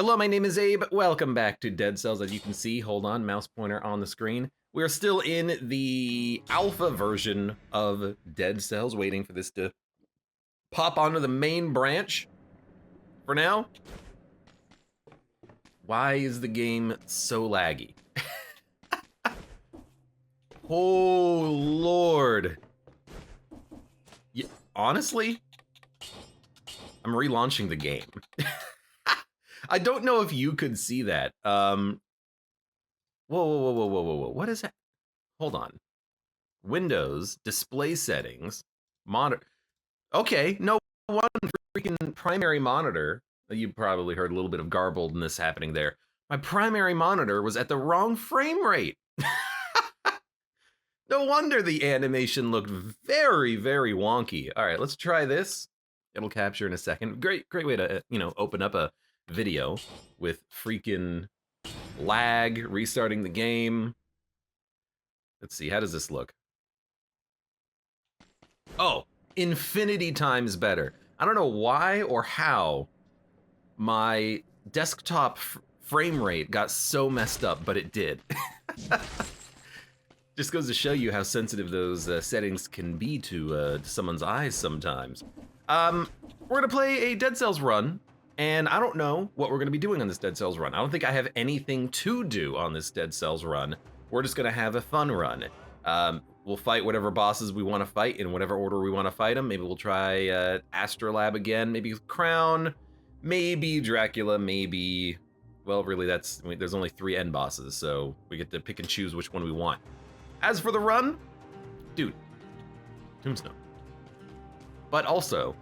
Hello, my name is Abe. Welcome back to Dead Cells. As you can see, hold on, mouse pointer on the screen. We're still in the alpha version of Dead Cells, waiting for this to pop onto the main branch. For now, why is the game so laggy? Oh, Lord. Yeah, honestly, I'm relaunching the game. I don't know if you could see that. Whoa. What is that? Hold on. Windows, display settings, monitor. Okay, no one freaking primary monitor. You probably heard a little bit of garbledness happening there. My primary monitor was at the wrong frame rate. No wonder the animation looked very, very wonky. All right, let's try this. It'll capture in a second. Great way to, open up a video with freaking lag, restarting the game. Let's see, how does this look? Oh, infinity times better. I don't know why or how my desktop frame rate got so messed up, but it did. Just goes to show you how sensitive those settings can be to someone's eyes sometimes. We're gonna play a Dead Cells run, and I don't know what we're gonna be doing on this Dead Cells run. I don't think I have anything to do on this Dead Cells run. We're just gonna have a fun run. We'll fight whatever bosses we want to fight in whatever order we want to fight them. Maybe we'll try Astrolab again, maybe Crown, maybe Dracula, maybe... Well, really, there's only 3 end bosses, so we get to pick and choose which one we want. As for the run, dude, Tombstone. But also,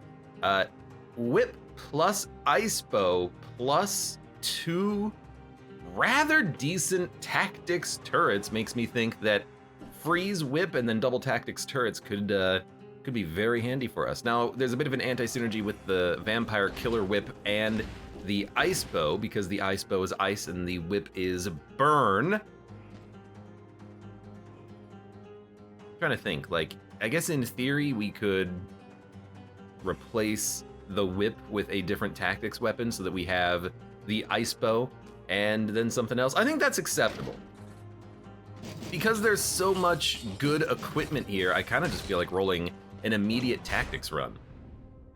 Whip plus Ice Bow plus 2 rather decent tactics turrets makes me think that freeze, whip, and then double tactics turrets could be very handy for us. Now, there's a bit of an anti-synergy with the vampire killer whip and the ice bow, because the ice bow is ice and the whip is burn. I'm trying to think, like, I guess in theory we could replace the whip with a different tactics weapon so that we have the ice bow and then something else. I think that's acceptable. Because there's so much good equipment here, I kind of just feel like rolling an immediate tactics run.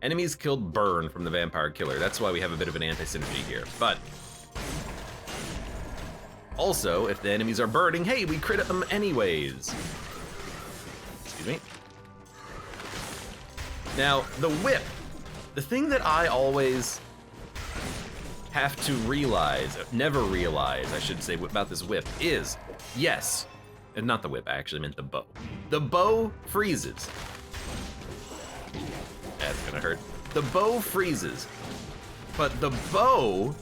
Enemies killed burn from the vampire killer. That's why we have a bit of an anti-synergy here. But also, if the enemies are burning, hey, we crit them anyways. Excuse me. Now, the whip. The thing that I always have to realize, never realize, I should say, about this whip is, yes, and not the whip, I actually meant the bow. The bow freezes. That's gonna hurt. The bow freezes, but the bow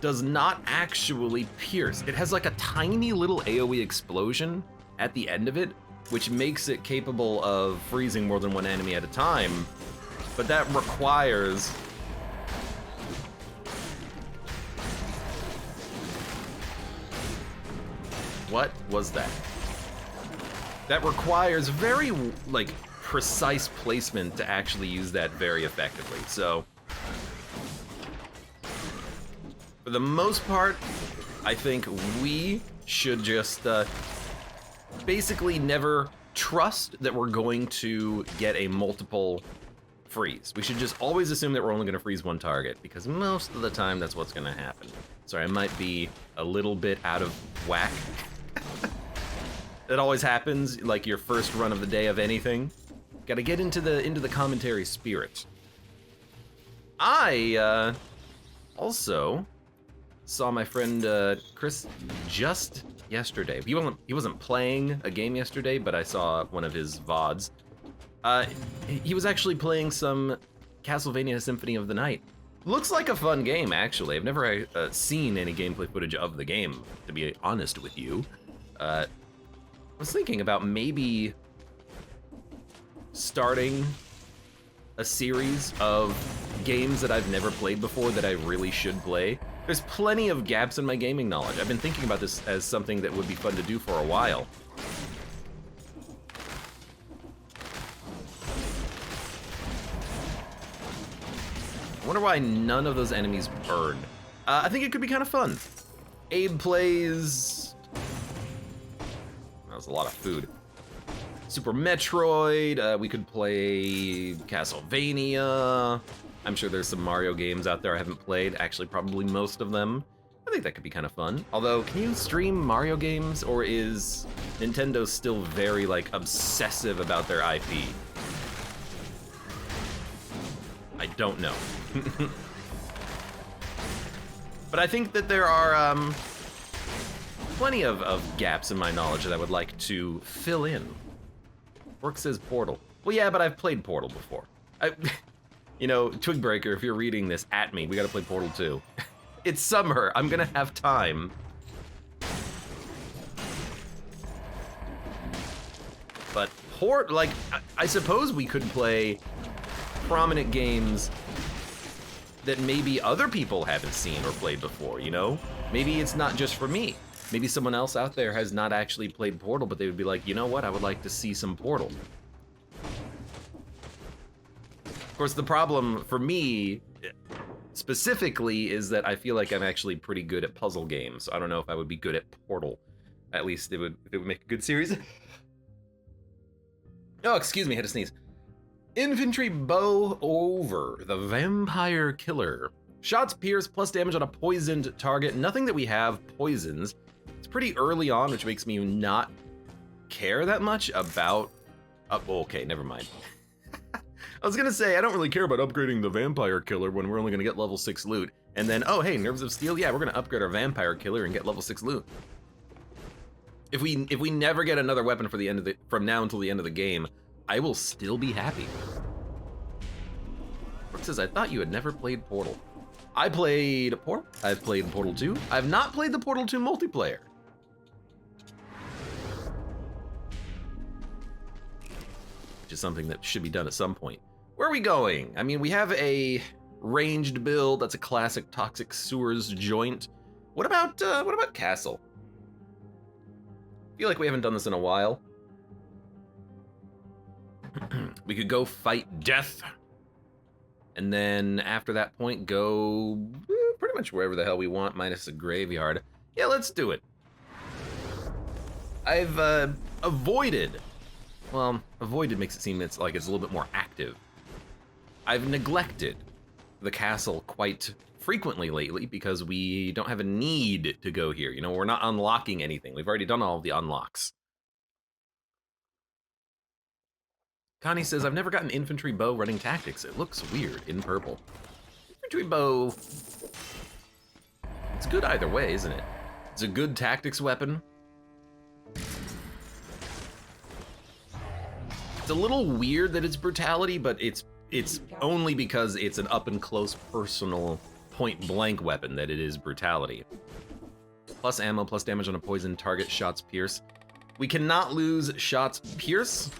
does not actually pierce. It has like a tiny little AoE explosion at the end of it, which makes it capable of freezing more than one enemy at a time, but that requires what was that? That requires very, like, precise placement to actually use that very effectively. So, for the most part, I think we should just basically never trust that we're going to get a multiple freeze. We should just always assume that we're only going to freeze one target, because most of the time that's what's going to happen. Sorry, I might be a little bit out of whack. It always happens, like your first run of the day of anything. Gotta get into the commentary spirit. I also saw my friend Chris just yesterday. He wasn't playing a game yesterday, but I saw one of his VODs. He was actually playing some Castlevania Symphony of the Night. Looks like a fun game, actually. I've never seen any gameplay footage of the game, to be honest with you. I was thinking about maybe starting a series of games that I've never played before that I really should play. There's plenty of gaps in my gaming knowledge. I've been thinking about this as something that would be fun to do for a while. I wonder why none of those enemies burn. I think it could be kind of fun. Abe plays... That was a lot of food. Super Metroid, we could play Castlevania. I'm sure there's some Mario games out there I haven't played, actually probably most of them. I think that could be kind of fun. Although, can you stream Mario games, or is Nintendo still very, like, obsessive about their IP? I don't know. But I think that there are plenty of gaps in my knowledge that I would like to fill in. Work says Portal. Well, yeah, but I've played Portal before. You know, Twigbreaker, if you're reading this, at me. We gotta play Portal 2. It's summer. I'm gonna have time. But I suppose we could play prominent games that maybe other people haven't seen or played before, you know? Maybe it's not just for me. Maybe someone else out there has not actually played Portal, but they would be like, you know what, I would like to see some Portal. Of course, the problem for me, specifically, is that I feel like I'm actually pretty good at puzzle games. So I don't know if I would be good at Portal. At least it would make a good series. Oh, excuse me, I had to sneeze. Infantry bow over, the vampire killer. Shots pierce, plus damage on a poisoned target. Nothing that we have poisons. It's pretty early on, which makes me not care that much about... okay, never mind. I was gonna say, I don't really care about upgrading the vampire killer when we're only gonna get level 6 loot. And then, oh hey, Nerves of Steel, yeah, we're gonna upgrade our vampire killer and get level 6 loot. If we never get another weapon for from now until the end of the game, I will still be happy. Brooke says, I thought you had never played Portal. I played Portal. I've played Portal 2. I've not played the Portal 2 multiplayer. Which is something that should be done at some point. Where are we going? I mean, we have a ranged build. That's a classic Toxic Sewers joint. What about Castle? I feel like we haven't done this in a while. We could go fight death. And then after that point, go pretty much wherever the hell we want, minus the graveyard. Yeah, let's do it. I've avoided. Well, avoided makes it seem it's a little bit more active. I've neglected the castle quite frequently lately because we don't have a need to go here. You know, we're not unlocking anything. We've already done all of the unlocks. Connie says, I've never gotten infantry bow running tactics. It looks weird in purple. Infantry bow, it's good either way, isn't it? It's a good tactics weapon. It's a little weird that it's brutality, but it's only because it's an up-and-close personal point-blank weapon that it is brutality. Plus ammo, plus damage on a poisoned target, shots pierce. We cannot lose shots pierce,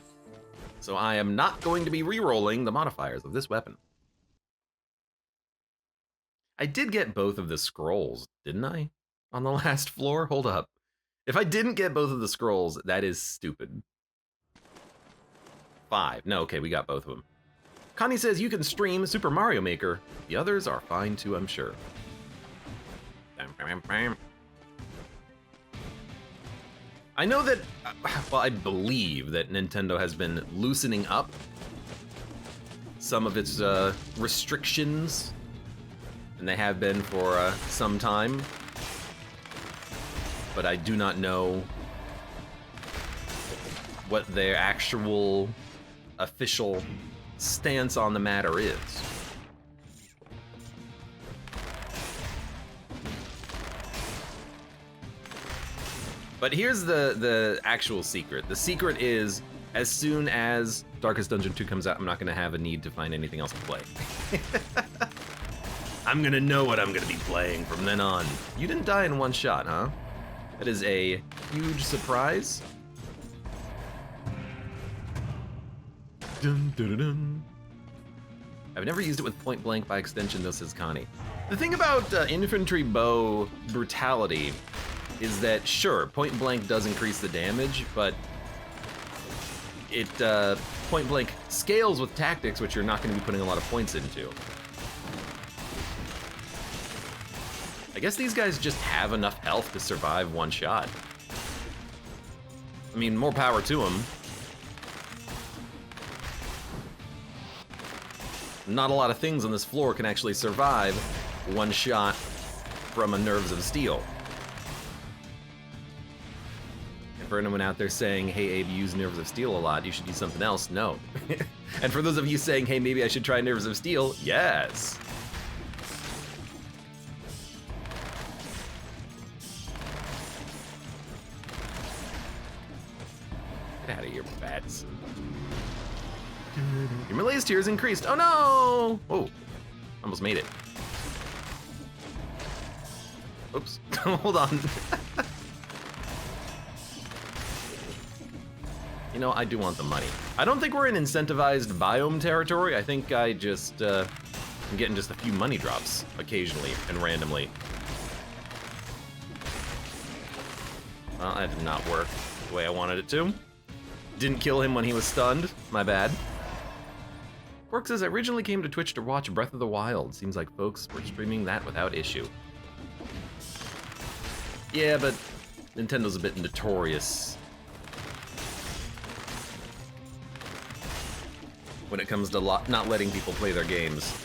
so I am not going to be re-rolling the modifiers of this weapon. I did get both of the scrolls, didn't I? On the last floor? Hold up. If I didn't get both of the scrolls, that is stupid. 5. No, okay, we got both of them. Connie says you can stream Super Mario Maker. The others are fine too, I'm sure. I know that, well, I believe that Nintendo has been loosening up some of its restrictions, and they have been for some time, but I do not know what their actual official stance on the matter is. But here's the actual secret. The secret is, as soon as Darkest Dungeon 2 comes out, I'm not gonna have a need to find anything else to play. I'm gonna know what I'm gonna be playing from then on. You didn't die in one shot, huh? That is a huge surprise. Dun, dun, dun, dun. I've never used it with point blank by extension, though, says Connie. The thing about infantry bow brutality is that, sure, point blank does increase the damage, but it point blank scales with tactics, which you're not going to be putting a lot of points into. I guess these guys just have enough health to survive one shot. I mean, more power to them. Not a lot of things on this floor can actually survive one shot from a Nerves of Steel. And for anyone out there saying, hey Abe, you use Nerves of Steel a lot, you should use something else, no. And for those of you saying, hey, maybe I should try Nerves of Steel, yes. Get out of here, bats. Your melee's tier increased. Oh no! Oh, almost made it. Oops, hold on. You know, I do want the money. I don't think we're in incentivized biome territory. I think I just, I'm getting just a few money drops occasionally and randomly. Well, that did not work the way I wanted it to. Didn't kill him when he was stunned. My bad. Quark says, I originally came to Twitch to watch Breath of the Wild. Seems like folks were streaming that without issue. Yeah, but Nintendo's a bit notorious when it comes to not letting people play their games.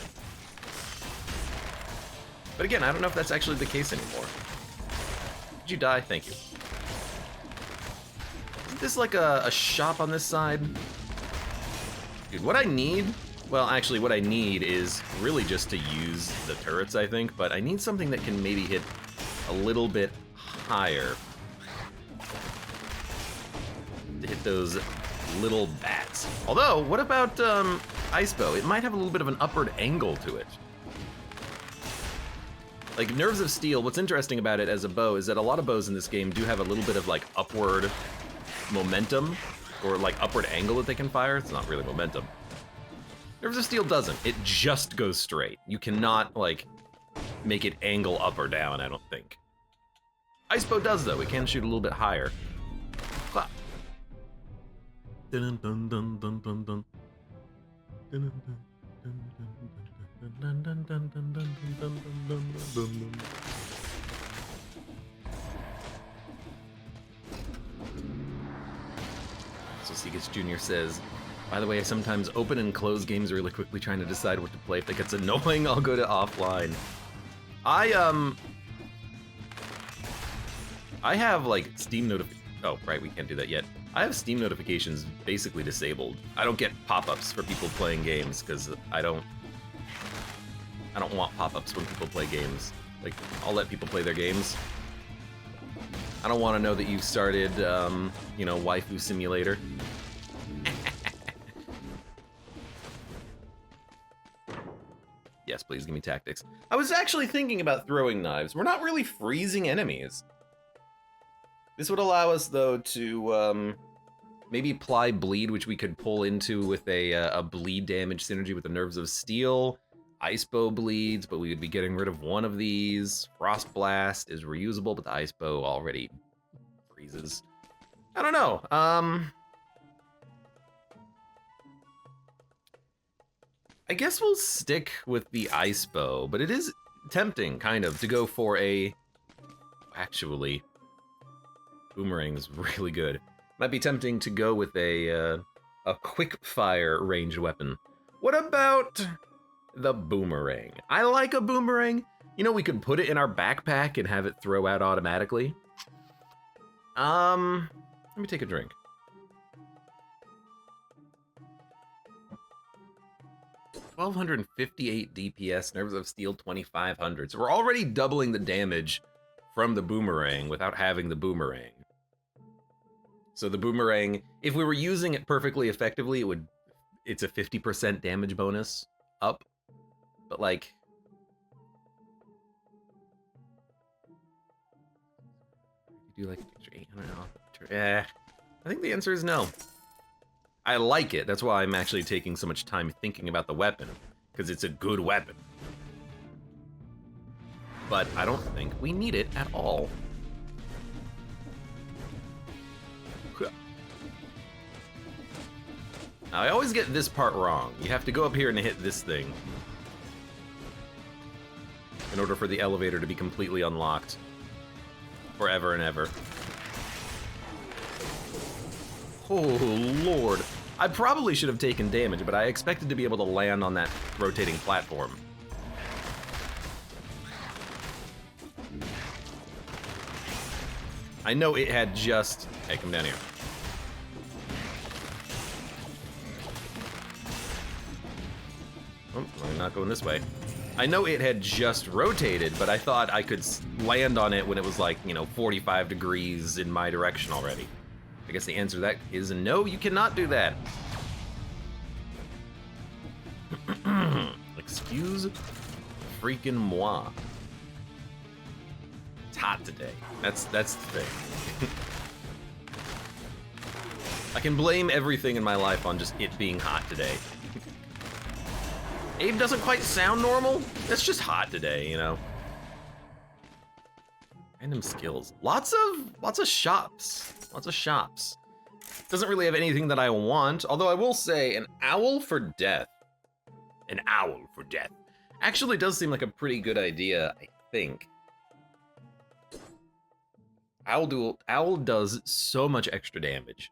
But again, I don't know if that's actually the case anymore. Did you die? Thank you. Isn't this like a shop on this side? Dude, what I need... Well, actually, what I need is really just to use the turrets, I think, but I need something that can maybe hit a little bit higher to hit those little bats. Although, what about Ice Bow? It might have a little bit of an upward angle to it. Like, Nerves of Steel, what's interesting about it as a bow is that a lot of bows in this game do have a little bit of, like, upward momentum, or, like, upward angle that they can fire. It's not really momentum. Nerves of Steel doesn't. It just goes straight. You cannot, like, make it angle up or down, I don't think. Ice Bow does, though. It can shoot a little bit higher. Clap. So Seagate Jr. says, by the way, I sometimes open and close games really quickly trying to decide what to play. If that gets annoying, I'll go to offline. I have, like, Steam notifications. Oh, right, we can't do that yet. I have Steam notifications basically disabled. I don't get pop-ups for people playing games, because I don't want pop-ups when people play games. Like, I'll let people play their games. I don't want to know that you've started, you know, Waifu Simulator. Yes, please give me tactics. I was actually thinking about throwing knives. We're not really freezing enemies. This would allow us, though, to maybe apply bleed, which we could pull into with a bleed damage synergy with the Nerves of Steel. Ice Bow bleeds, but we would be getting rid of one of these. Frost Blast is reusable, but the Ice Bow already freezes. I don't know. I guess we'll stick with the Ice Bow, but it is tempting, kind of, to go for a... Actually, Boomerang's really good. Might be tempting to go with a quick-fire ranged weapon. What about the Boomerang? I like a Boomerang. You know, we could put it in our backpack and have it throw out automatically. Let me take a drink. $1,258 DPS, Nerves of Steel 2,500. So we're already doubling the damage from the Boomerang without having the Boomerang. So the Boomerang, if we were using it perfectly effectively, it's a 50% damage bonus up. But like, do like extra 800 off? I think the answer is no. I like it. That's why I'm actually taking so much time thinking about the weapon, because it's a good weapon. But I don't think we need it at all. Now, I always get this part wrong. You have to go up here and hit this thing. in order for the elevator to be completely unlocked forever and ever. Oh, Lord. I probably should have taken damage, but I expected to be able to land on that rotating platform. I know it had just... Hey, come down here. Oh, I'm not going this way. I know it had just rotated, but I thought I could land on it when it was like, you know, 45 degrees in my direction already. I guess the answer to that is no, you cannot do that. Excuse freaking moi. It's hot today. That's the thing. I can blame everything in my life on just it being hot today. Abe doesn't quite sound normal. It's just hot today, you know. Random skills. Lots of shops. Lots of shops. Doesn't really have anything that I want, although I will say an owl for death. An owl for death. Actually does seem like a pretty good idea, I think. Owl does so much extra damage.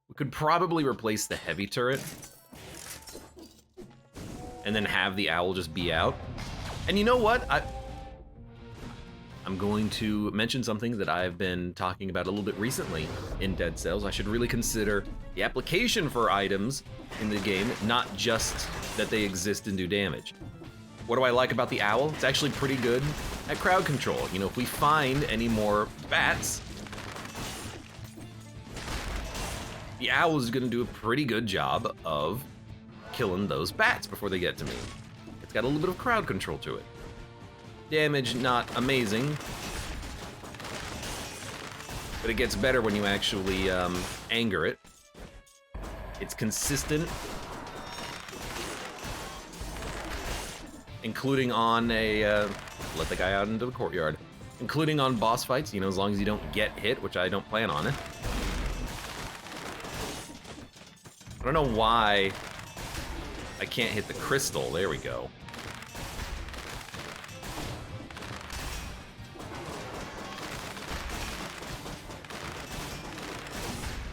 We could probably replace the heavy turret and then have the owl just be out. And you know what? I'm going to mention something that I've been talking about a little bit recently in Dead Cells. I should really consider the application for items in the game, not just that they exist and do damage. What do I like about the owl? It's actually pretty good at crowd control. You know, if we find any more bats, the owl is gonna do a pretty good job of killing those bats before they get to me. It's got a little bit of crowd control to it. Damage, not amazing, but it gets better when you actually anger it. It's consistent, including on a, let the guy out into the courtyard, including on boss fights, you know, as long as you don't get hit, which I don't plan on it. I don't know why I can't hit the crystal. There we go.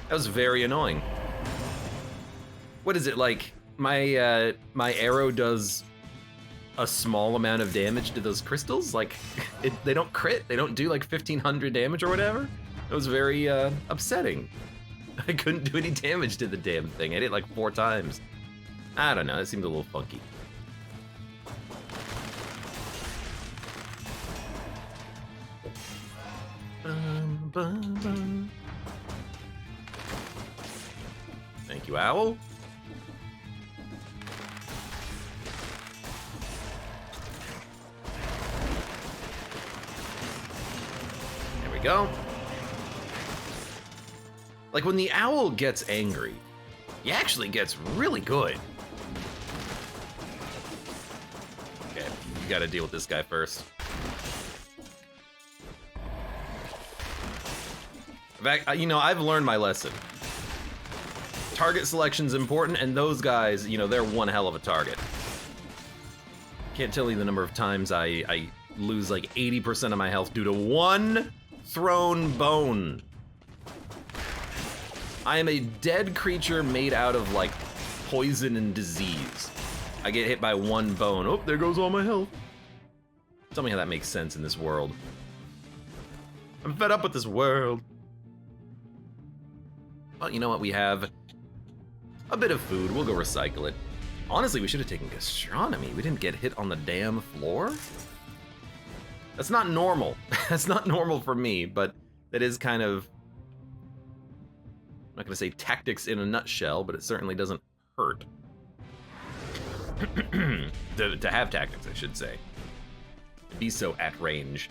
That was very annoying. What is it, like, my arrow does a small amount of damage to those crystals? Like, they don't crit? They don't do like 1,500 damage or whatever? It was very upsetting. I couldn't do any damage to the damn thing. I hit it like 4 times. I don't know, it seemed a little funky. Thank you, owl. There we go. Like, when the owl gets angry, he actually gets really good. Okay, you gotta deal with this guy first. In fact, you know, I've learned my lesson. Target selection's important, and those guys, you know, they're one hell of a target. Can't tell you the number of times I lose like 80% of my health due to one thrown bone. I am a dead creature made out of like poison and disease. I get hit by one bone. Oh, there goes all my health. Tell me how that makes sense in this world. I'm fed up with this world. Well, you know what? We have a bit of food. We'll go recycle it. Honestly, we should have taken gastronomy. We didn't get hit on the damn floor. That's not normal. That's not normal for me, but that is kind of, I'm not gonna say tactics in a nutshell, but it certainly doesn't hurt. to have tactics, I should say. To be so at range.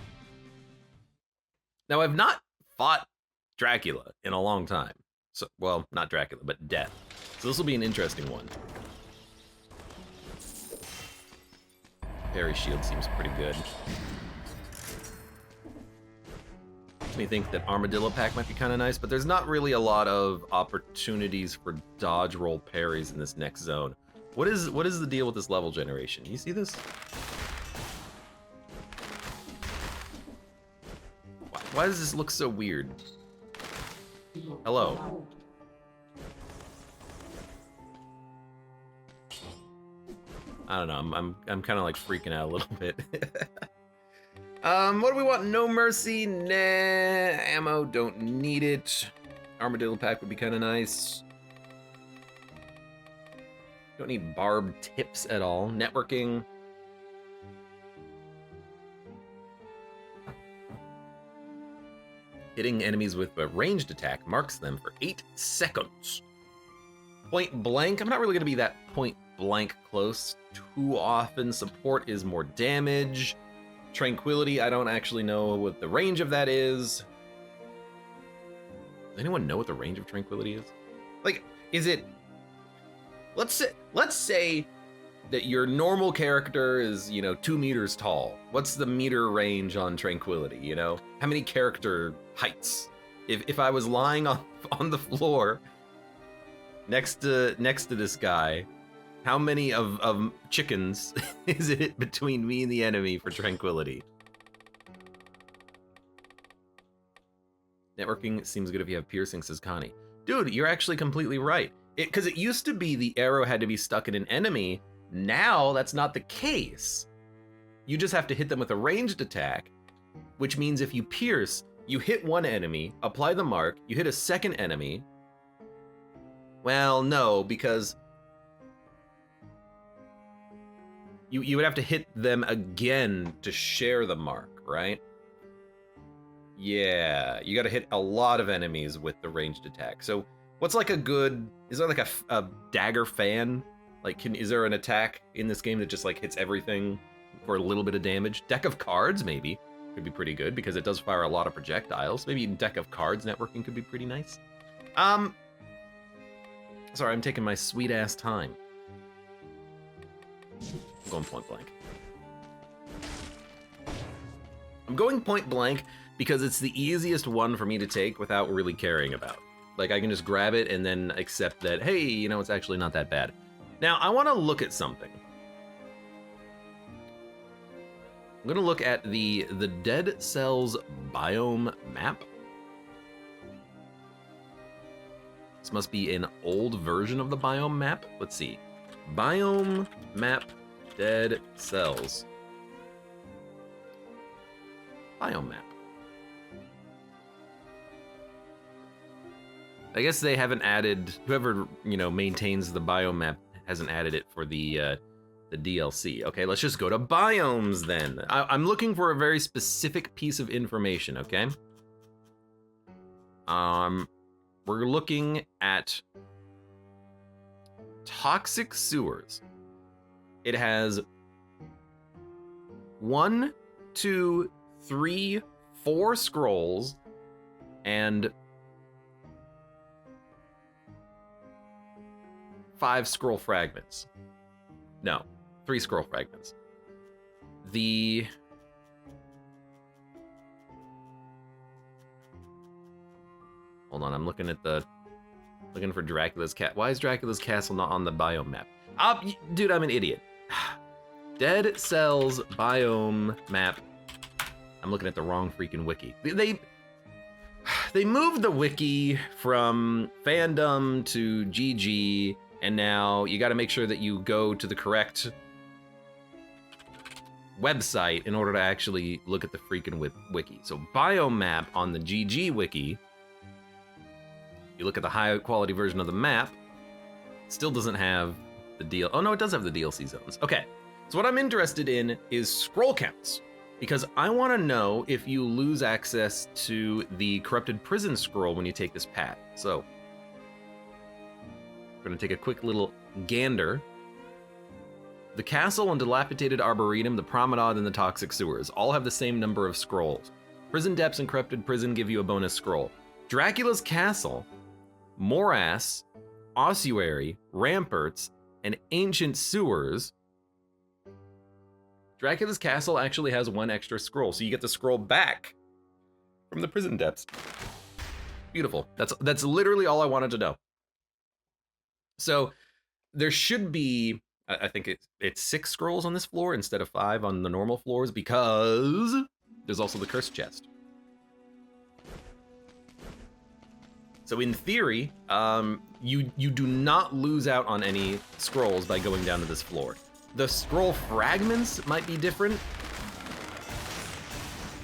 Now, I've not fought Dracula in a long time. So, well, not Dracula, but Death. So this will be an interesting one. Parry shield seems pretty good. Makes me think that Armadillo Pack might be kind of nice, but there's not really a lot of opportunities for dodge roll parries in this next zone. What is the deal with this level generation? You see this? Why does this look so weird? Hello. I don't know, I'm kind of like freaking out a little bit. What do we want? No mercy, nah. Ammo, don't need it. Armadillo pack would be kind of nice. Don't need barbed tips at all. Networking. Hitting enemies with a ranged attack marks them for 8 seconds. Point blank, I'm not really gonna be that point blank close too often. Support is more damage. Tranquility, I don't actually know what the range of that is. Does anyone know what the range of tranquility is? Like, is it... Let's say that your normal character is, you know, 2 meters tall. What's the meter range on tranquility, you know? How many character heights? If I was lying on the floor next to this guy, how many of chickens is it between me and the enemy for tranquility? Networking seems good if you have piercing, says Connie. Dude, you're actually completely right. Because it used to be the arrow had to be stuck in an enemy. Now that's not the case. You just have to hit them with a ranged attack, which means if you pierce, you hit one enemy, apply the mark, you hit a second enemy. Well, no, because you would have to hit them again to share the mark, right? Yeah, you gotta hit a lot of enemies with the ranged attack. So what's like a good, is there like a dagger fan? Like, is there an attack in this game that just like hits everything for a little bit of damage? Deck of cards, maybe, could be pretty good because it does fire a lot of projectiles. Maybe deck of cards networking could be pretty nice. Sorry, I'm taking my sweet ass time. I'm going point blank. I'm going point blank because it's the easiest one for me to take without really caring about. Like, I can just grab it and then accept that, hey, you know, it's actually not that bad. Now, I want to look at something. I'm going to look at the Dead Cells biome map. This must be an old version of the biome map. Let's see. Biome map Dead Cells. Biome map. I guess they haven't added, whoever, you know, maintains the biome map hasn't added it for the DLC. Okay, let's just go to biomes then. I'm looking for a very specific piece of information, okay? We're looking at toxic sewers. It has 1, 2, 3, 4 scrolls and 5 scroll fragments. No, 3 scroll fragments. Hold on, I'm looking for Dracula's cat. Why is Dracula's castle not on the biome map? Dude, I'm an idiot. Dead Cells biome map. I'm looking at the wrong freaking wiki. They moved the wiki from fandom to GG, and now you got to make sure that you go to the correct website in order to actually look at the freaking wiki. So biome map on the GG wiki. You look at the high quality version of the map, still doesn't have the deal. Oh no, it does have the DLC zones. Okay, so what I'm interested in is scroll counts, because I want to know if you lose access to the corrupted prison scroll when you take this path. So we're gonna take a quick little gander. The castle and dilapidated arboretum, the promenade, and the toxic sewers all have the same number of scrolls. Prison depths and corrupted prison give you a bonus scroll. Dracula's castle, morass, ossuary, ramparts, and ancient sewers. Dracula's castle actually has 1 extra scroll, so you get the scroll back from the prison depths. Beautiful. That's literally all I wanted to know. So there should be, I think it's 6 scrolls on this floor instead of 5 on the normal floors, because there's also the cursed chest. So in theory, you do not lose out on any scrolls by going down to this floor. The scroll fragments might be different.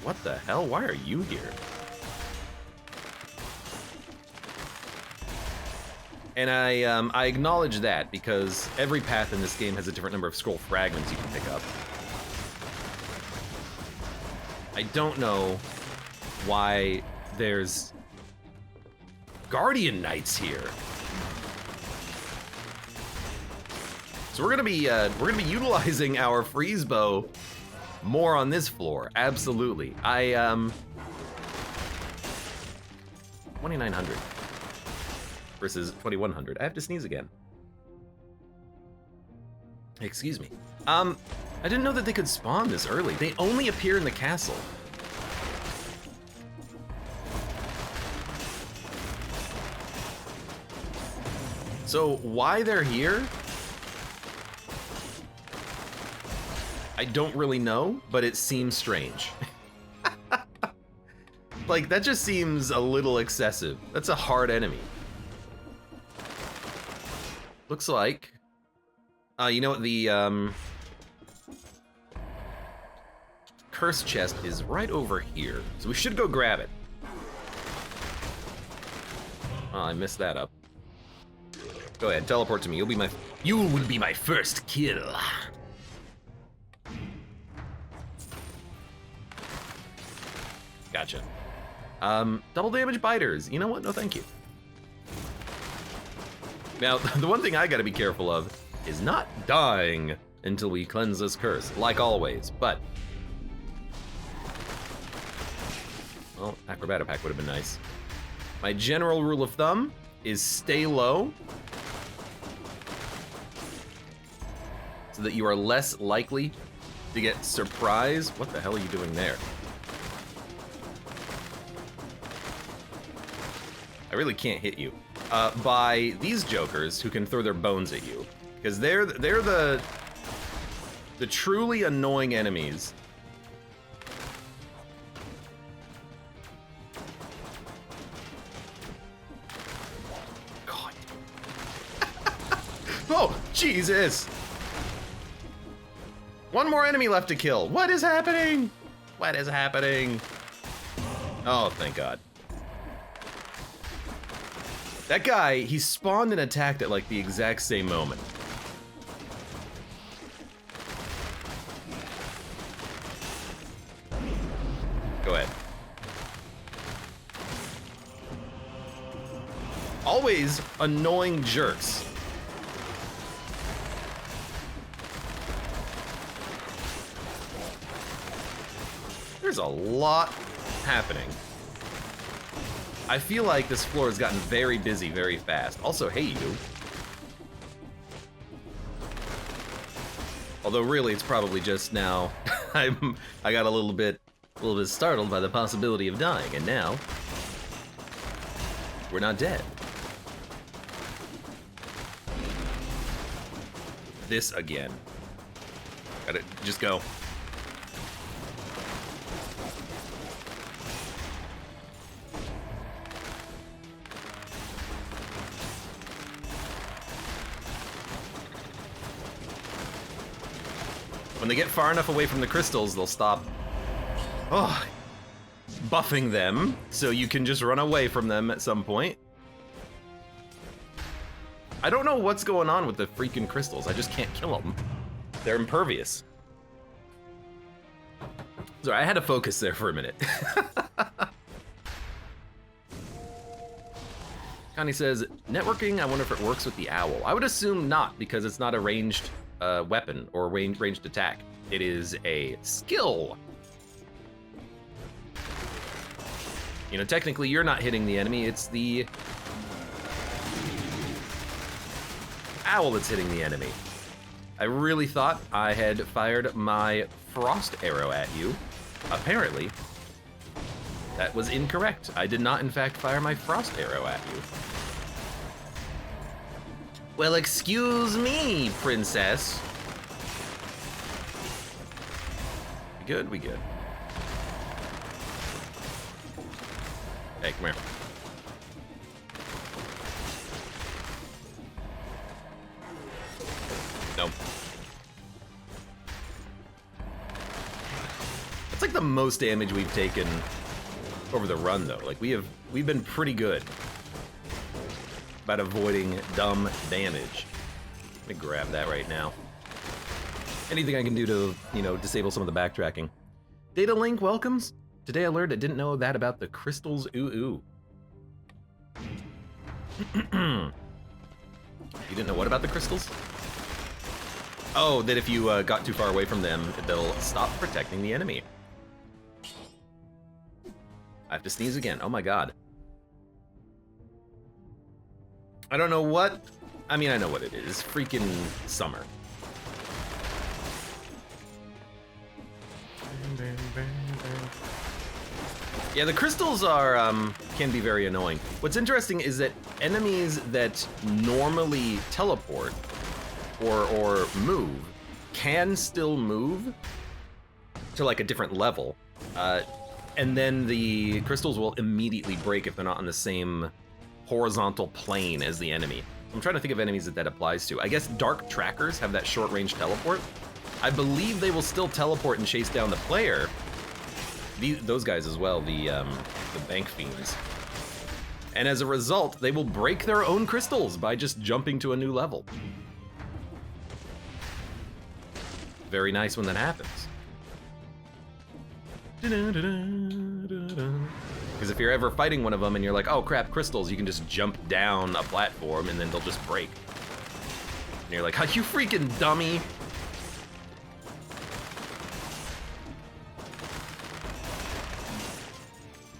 What the hell? Why are you here? And I acknowledge that because every path in this game has a different number of scroll fragments you can pick up. I don't know why there's Guardian Knights here. So we're gonna be utilizing our freeze bow more on this floor. Absolutely. 2900 versus 2100. I have to sneeze again. Excuse me. I didn't know that they could spawn this early. They only appear in the castle. So why they're here, I don't really know, but it seems strange. Like, that just seems a little excessive. That's a hard enemy. Looks like, you know what, the curse chest is right over here, so we should go grab it. Oh, I messed that up. Go ahead, teleport to me. You will be my first kill. Gotcha. Double damage biters. You know what? No, thank you. Now, the one thing I gotta be careful of is not dying until we cleanse this curse, like always, but... Well, Acrobata Pack would have been nice. My general rule of thumb is stay low, so that you are less likely to get surprised. What the hell are you doing there? I really can't hit you. By these jokers who can throw their bones at you. Because they're the truly annoying enemies. God. Oh, Jesus! One more enemy left to kill. What is happening? What is happening? Oh, thank God. That guy, he spawned and attacked at like the exact same moment. Go ahead. Always annoying jerks. There's a lot happening. I feel like this floor has gotten very busy very fast. Also, hey you. Although really it's probably just now I got a little bit startled by the possibility of dying, and now we're not dead. This again. Gotta just go. When they get far enough away from the crystals, they'll stop buffing them, so you can just run away from them at some point. I don't know what's going on with the freaking crystals. I just can't kill them. They're impervious. Sorry, I had to focus there for a minute. Connie says, networking, I wonder if it works with the owl. I would assume not, because it's not a ranged weapon or ranged attack. It is a skill. You know, technically you're not hitting the enemy, it's the owl that's hitting the enemy. I really thought I had fired my frost arrow at you. Apparently, that was incorrect. I did not, in fact, fire my frost arrow at you. Well, excuse me, princess. We good? We good. Hey, come here. most damage we've taken over the run, though. Like, we've been pretty good about avoiding dumb damage. Let me grab that right now. Anything I can do to, you know, disable some of the backtracking. Data Link welcomes. Today I learned I didn't know that about the crystals. Ooh. You didn't know what about the crystals? Oh, that if you got too far away from them, they'll stop protecting the enemy. I have to sneeze again. Oh my god. I don't know what... I mean, I know what it is. Freaking summer. Yeah, the crystals are can be very annoying. What's interesting is that enemies that normally teleport or move can still move to like a different level, and then the crystals will immediately break if they're not on the same horizontal plane as the enemy. I'm trying to think of enemies that applies to. I guess dark trackers have that short-range teleport. I believe they will still teleport and chase down the player. Those guys as well, the bank fiends. And as a result, they will break their own crystals by just jumping to a new level. Very nice when that happens. Because if you're ever fighting one of them and you're like, oh crap, crystals, you can just jump down a platform and then they'll just break. And you're like, oh, you freaking dummy.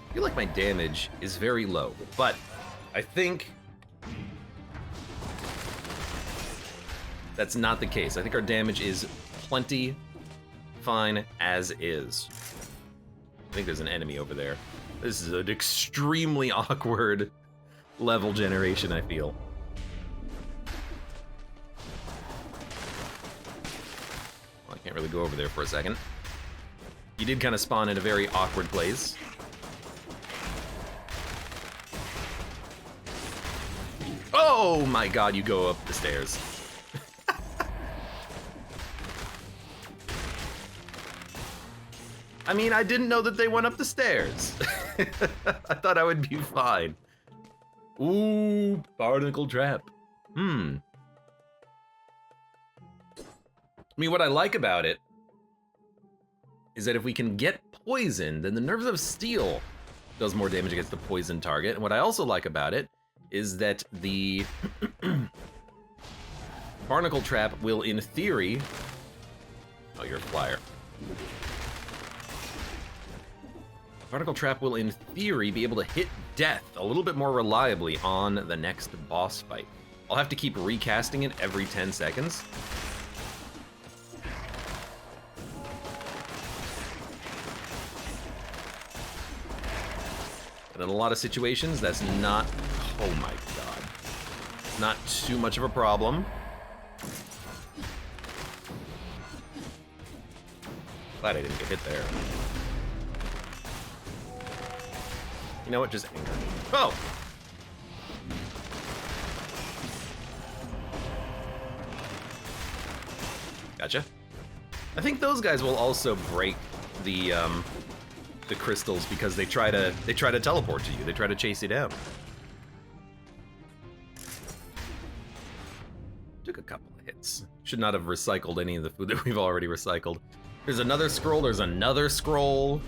I feel like my damage is very low, but I think that's not the case. I think our damage is plenty fine as is. I think there's an enemy over there. This is an extremely awkward level generation, I feel. Well, I can't really go over there for a second. You did kind of spawn in a very awkward place. Oh my god, you go up the stairs. I mean, I didn't know that they went up the stairs. I thought I would be fine. Ooh, barnacle trap. I mean, what I like about it is that if we can get poisoned, then the Nerves of Steel does more damage against the poison target. And what I also like about it is that the barnacle trap will, in theory... Oh, you're a flyer. Barnacle trap will, in theory, be able to hit death a little bit more reliably on the next boss fight. I'll have to keep recasting it every 10 seconds. And in a lot of situations, that's not... Oh my god. Not too much of a problem. Glad I didn't get hit there. You know what? Just anger. Oh! Gotcha. I think those guys will also break the crystals because they try to teleport to you. They try to chase you down. Took a couple of hits. Should not have recycled any of the food that we've already recycled. There's another scroll. There's another scroll.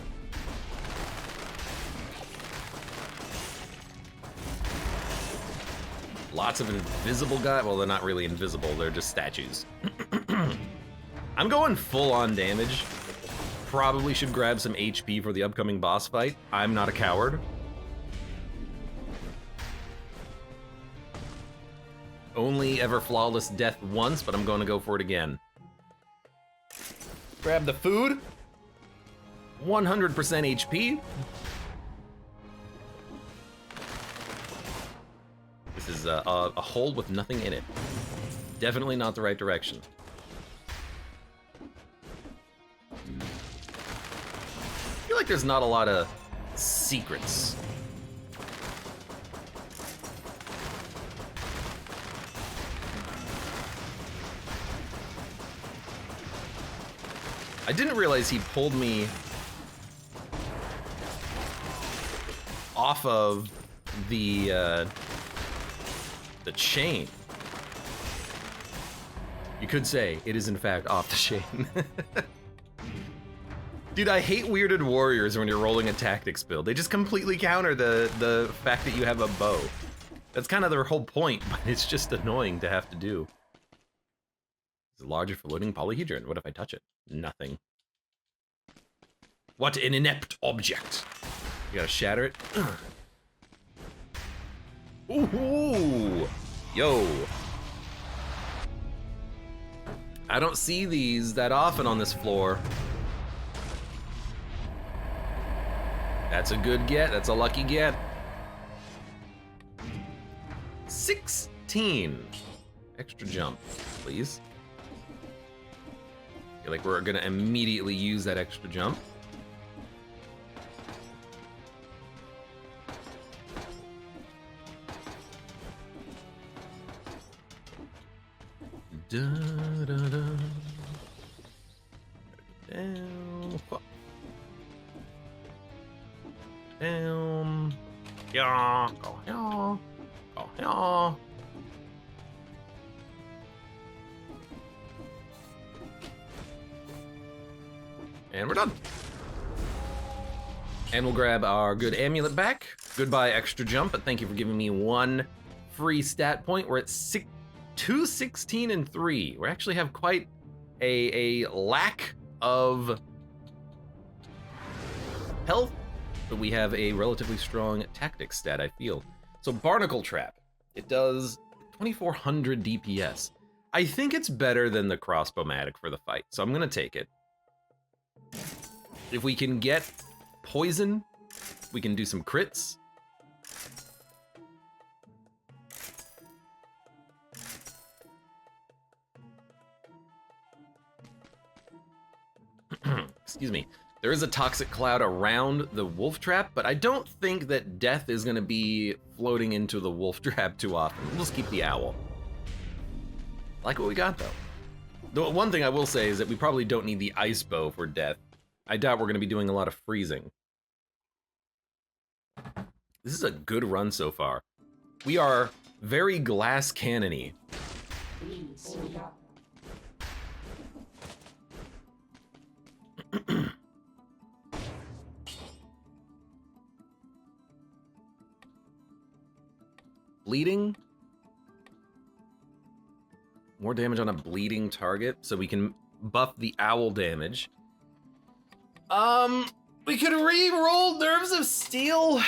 Lots of invisible guys. Well, they're not really invisible. They're just statues. I'm going full on damage. Probably should grab some HP for the upcoming boss fight. I'm not a coward. Only ever flawless death once, but I'm going to go for it again. Grab the food. 100% HP. This is a hole with nothing in it. Definitely not the right direction. I feel like there's not a lot of secrets. I didn't realize he pulled me off of the chain. You could say it is in fact off the chain. Dude, I hate weirded warriors when you're rolling a tactics build. They just completely counter the fact that you have a bow. That's kind of their whole point, but it's just annoying to have to do. It's larger floating polyhedron. What if I touch it? Nothing. What an inept object. You gotta shatter it. Ooh, yo. I don't see these that often on this floor. That's a good get. That's a lucky get. 16. Extra jump, please. I feel like we're gonna immediately use that extra jump. Da, da, da. Down. Down. Yeah. Go yeah. Go yeah. And we're done. And we'll grab our good amulet back. Goodbye, extra jump, but thank you for giving me 1 free stat point. We're at 216 and 3. We actually have quite a lack of health, but we have a relatively strong tactics stat, I feel. So Barnacle Trap, it does 2400 DPS. I think it's better than the Crossbow-matic for the fight, so I'm gonna take it. If we can get poison, we can do some crits. Excuse me. There is a toxic cloud around the wolf trap, but I don't think that death is going to be floating into the wolf trap too often. We'll just keep the owl. I like what we got, though. The one thing I will say is that we probably don't need the ice bow for death. I doubt we're going to be doing a lot of freezing. This is a good run so far. We are very glass cannon-y. Bleeding. More damage on a bleeding target, so we can buff the owl damage. We could re-roll Nerves of Steel.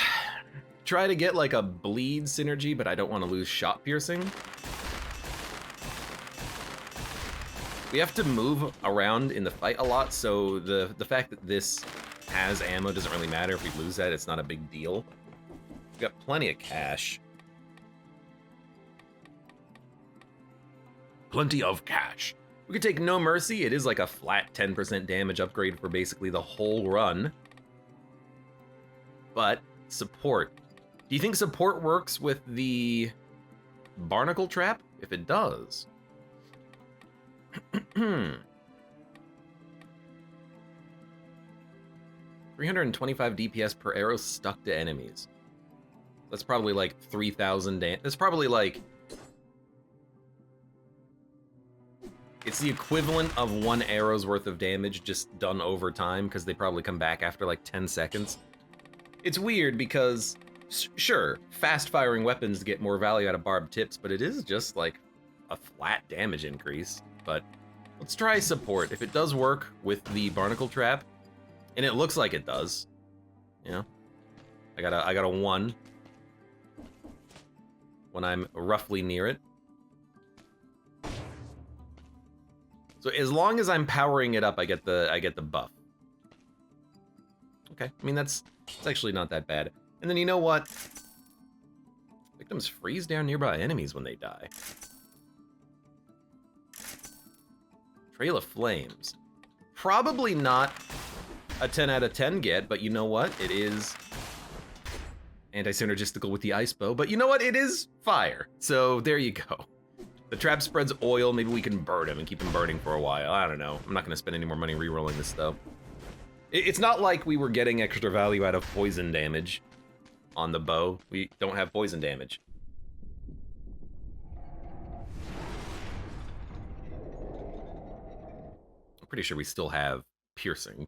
Try to get like a bleed synergy, but I don't want to lose shot piercing. We have to move around in the fight a lot, so the fact that this has ammo doesn't really matter. If we lose that, it's not a big deal. We've got plenty of cash. Plenty of cash. We could take No Mercy. It is like a flat 10% damage upgrade for basically the whole run. But support. Do you think support works with the Barnacle Trap? If it does. 325 DPS per arrow stuck to enemies. That's probably like 3,000 damage. That's probably like... It's the equivalent of 1 arrow's worth of damage just done over time, because they probably come back after like 10 seconds. It's weird because, sure, fast-firing weapons get more value out of barbed tips, but it is just like a flat damage increase. But let's try support. If it does work with the Barnacle Trap, and it looks like it does, you know, I got a 1 when I'm roughly near it. So as long as I'm powering it up, I get the buff. Okay, I mean it's actually not that bad. And then you know what? Victims freeze down nearby enemies when they die. Trail of Flames. Probably not a 10 out of 10 get, but you know what? It is anti-synergistical with the ice bow, but you know what? It is fire. So there you go. The trap spreads oil. Maybe we can burn him and keep him burning for a while. I don't know. I'm not going to spend any more money re-rolling this, though. It's not like we were getting extra value out of poison damage on the bow. We don't have poison damage. I'm pretty sure we still have piercing.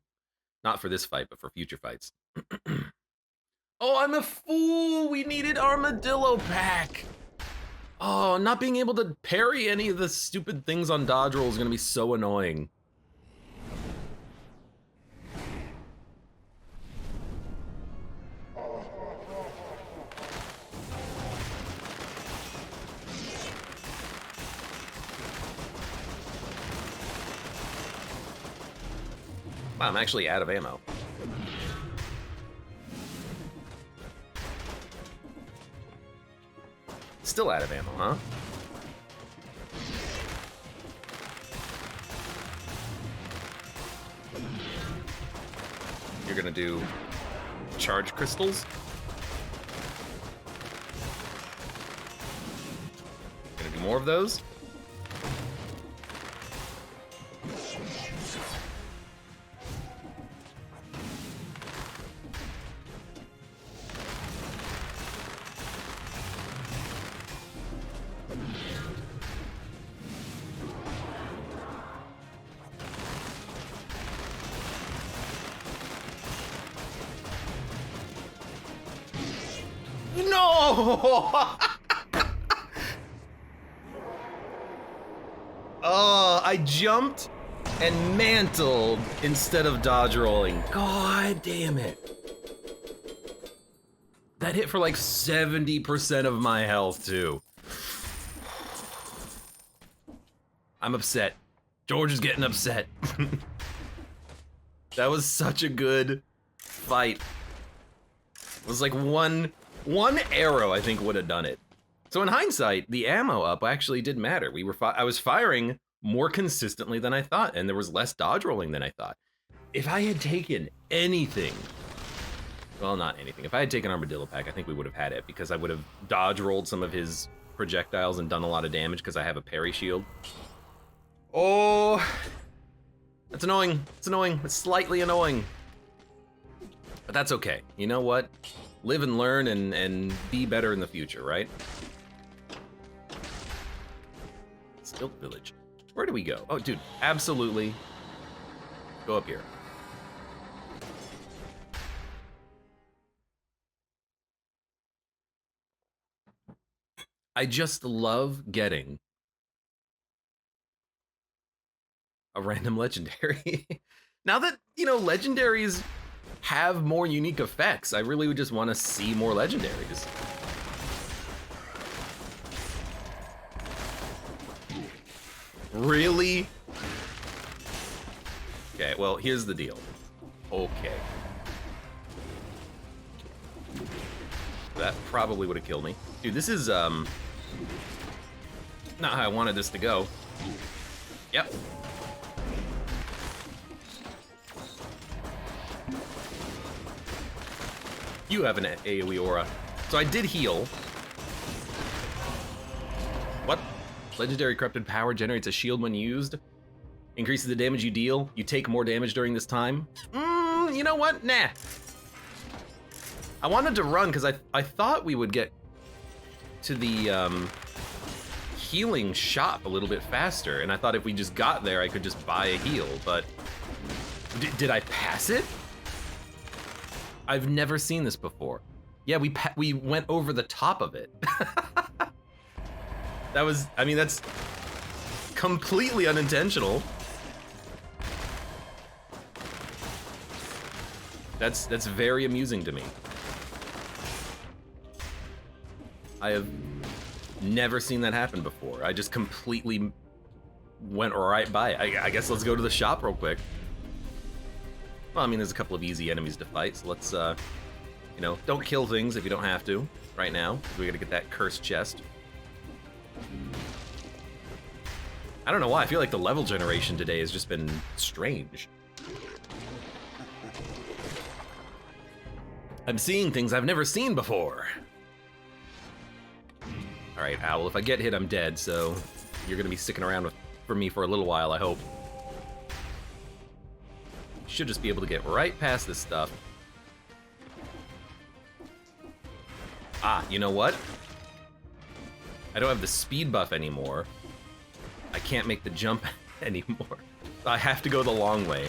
Not for this fight, but for future fights. Oh, I'm a fool! We needed Armadillo Pack! Oh, not being able to parry any of the stupid things on dodge roll is gonna be so annoying. Wow, I'm actually out of ammo. Still out of ammo, huh? You're gonna do charge crystals? Gonna do more of those? No! Oh, I jumped and mantled instead of dodge rolling. God damn it. That hit for like 70% of my health too. I'm upset. George is getting upset. That was such a good fight. It was like one arrow I think would have done it. So in hindsight, the ammo up actually did matter. I was firing more consistently than I thought, and there was less dodge rolling than I thought. If I had taken anything, well, not anything. If I had taken Armadillo Pack, I think we would have had it because I would have dodge rolled some of his projectiles and done a lot of damage because I have a parry shield. Oh, that's annoying. It's annoying. It's slightly annoying. But that's okay. You know what? Live and learn and be better in the future, right? Stilt Village. Where do we go? Oh, dude, absolutely. Go up here. I just love getting a random legendary. Now that, you know, legendaries have more unique effects, I really would just want to see more legendaries. Really? Okay, well, here's the deal. Okay. That probably would have killed me. Dude, this is, not how I wanted this to go. Yep. You have an AoE aura. So I did heal. What? Legendary Corrupted Power generates a shield when used. Increases the damage you deal. You take more damage during this time. You know what? Nah. I wanted to run because I thought we would get to the healing shop a little bit faster, and I thought if we just got there, I could just buy a heal, but did I pass it? I've never seen this before. Yeah, we went over the top of it. That was, I mean, that's completely unintentional. That's very amusing to me. I have never seen that happen before. I just completely went right by it. I guess let's go to the shop real quick. Well, I mean, there's a couple of easy enemies to fight, so let's, you know, don't kill things if you don't have to right now. We gotta get that cursed chest. I don't know why, I feel like the level generation today has just been strange. I'm seeing things I've never seen before. All right, Owl, if I get hit, I'm dead, so you're gonna be sticking around for me for a little while, I hope. Should just be able to get right past this stuff. Ah, you know what? I don't have the speed buff anymore. I can't make the jump anymore. I have to go the long way.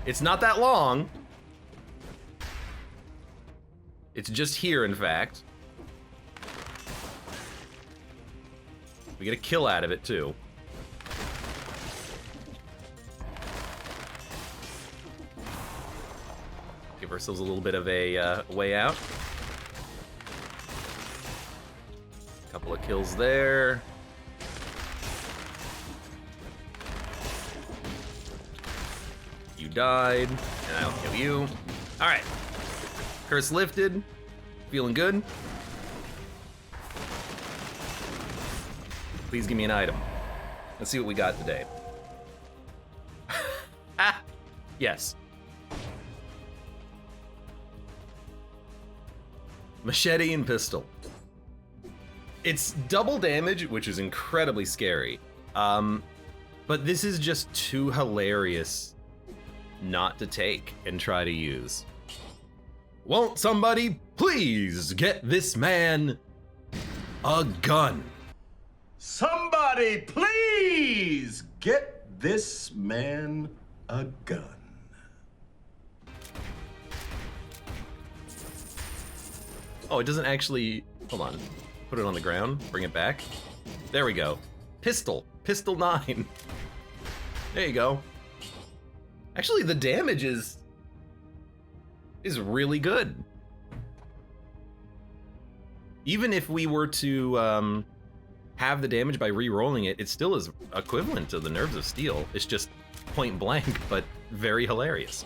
It's not that long. It's just here, in fact. We get a kill out of it, too. Give ourselves a little bit of a way out. Couple of kills there. You died, and I'll kill you. All right. Curse lifted. Feeling good. Please give me an item. Let's see what we got today. Ah, yes. Machete and pistol. It's double damage, which is incredibly scary. But this is just too hilarious not to take and try to use. Won't somebody please get this man a gun? Somebody please get this man a gun. Oh, it doesn't actually... Hold on. Put it on the ground. Bring it back. There we go. Pistol. Pistol 9. There you go. Actually, the damage is really good. Even if we were to have the damage by re-rolling it, it still is equivalent to the Nerves of Steel. It's just point blank, but very hilarious.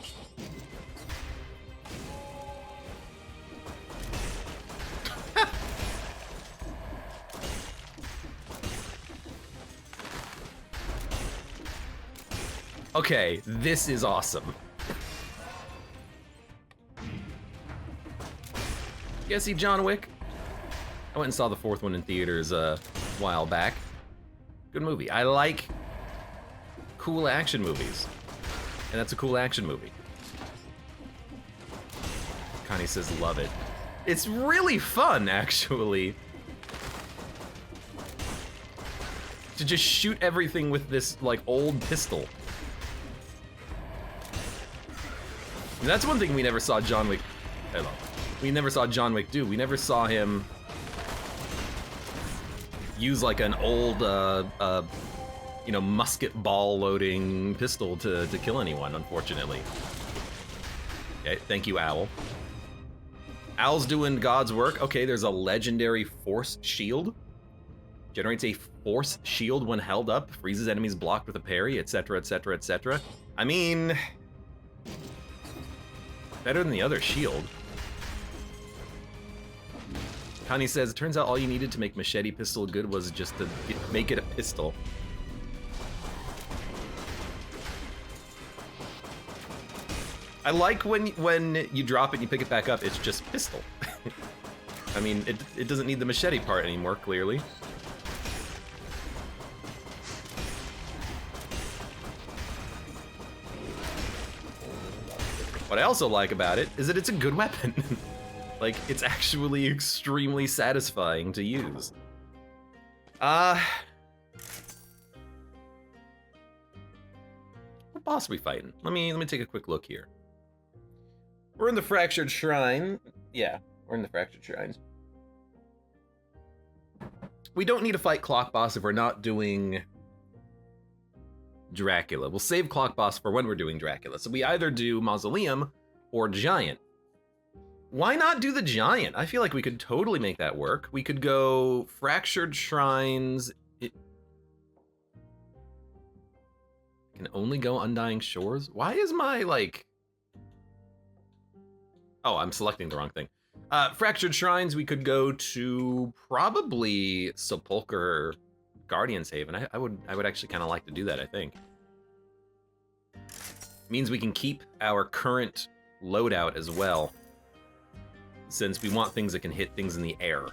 Okay, this is awesome. You guys see John Wick? I went and saw the 4th one in theaters a while back. Good movie. I like cool action movies. And that's a cool action movie. Connie says love it. It's really fun, actually. To just shoot everything with this, like, old pistol. And that's one thing we never saw John Wick... Hello. We never saw John Wick do. We never saw him use like an old, you know, musket ball loading pistol to kill anyone, unfortunately. Okay, thank you, Owl. Owl's doing God's work. Okay, there's a legendary force shield. Generates a force shield when held up, freezes enemies blocked with a parry, etc., etc., etc. I mean... better than the other shield. Connie says, it turns out all you needed to make Machete Pistol good was just to make it a pistol. I like when you drop it and you pick it back up, it's just pistol. I mean, it doesn't need the machete part anymore, clearly. What I also like about it is that it's a good weapon. Like, it's actually extremely satisfying to use. What boss are we fighting? Let me take a quick look here. We're in the Fractured Shrine. Yeah, we're in the Fractured Shrine. We don't need to fight Clock Boss if we're not doing Dracula. We'll save Clock Boss for when we're doing Dracula. So we either do Mausoleum or Giant. Why not do the Giant? I feel like we could totally make that work. We could go Fractured Shrines. It can only go Undying Shores? Why is my, like... Oh, I'm selecting the wrong thing. Fractured Shrines, we could go to probably Sepulchre Guardian's Haven. I would actually kind of like to do that, I think. Means we can keep our current loadout as well, since we want things that can hit things in the air.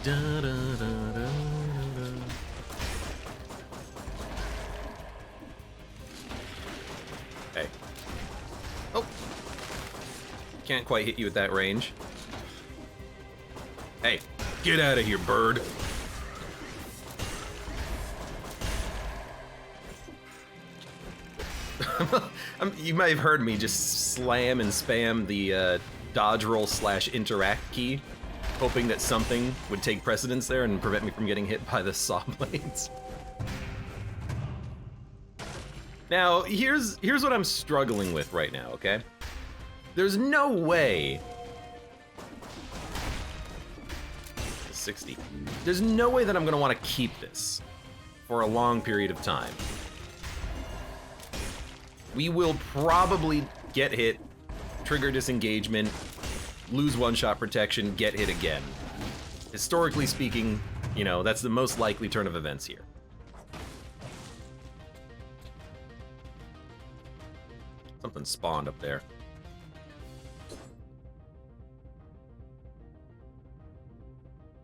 Da, da, da, da, da. Okay. Oh. Can't quite hit you at that range. Hey, get out of here, bird. You might have heard me just slam and spam the dodge roll / interact key, hoping that something would take precedence there and prevent me from getting hit by the saw blades. Now, here's what I'm struggling with right now, okay? There's no way... 60. There's no way that I'm gonna want to keep this for a long period of time. We will probably get hit, trigger disengagement, lose one-shot protection, get hit again. Historically speaking, you know, that's the most likely turn of events here. Something spawned up there.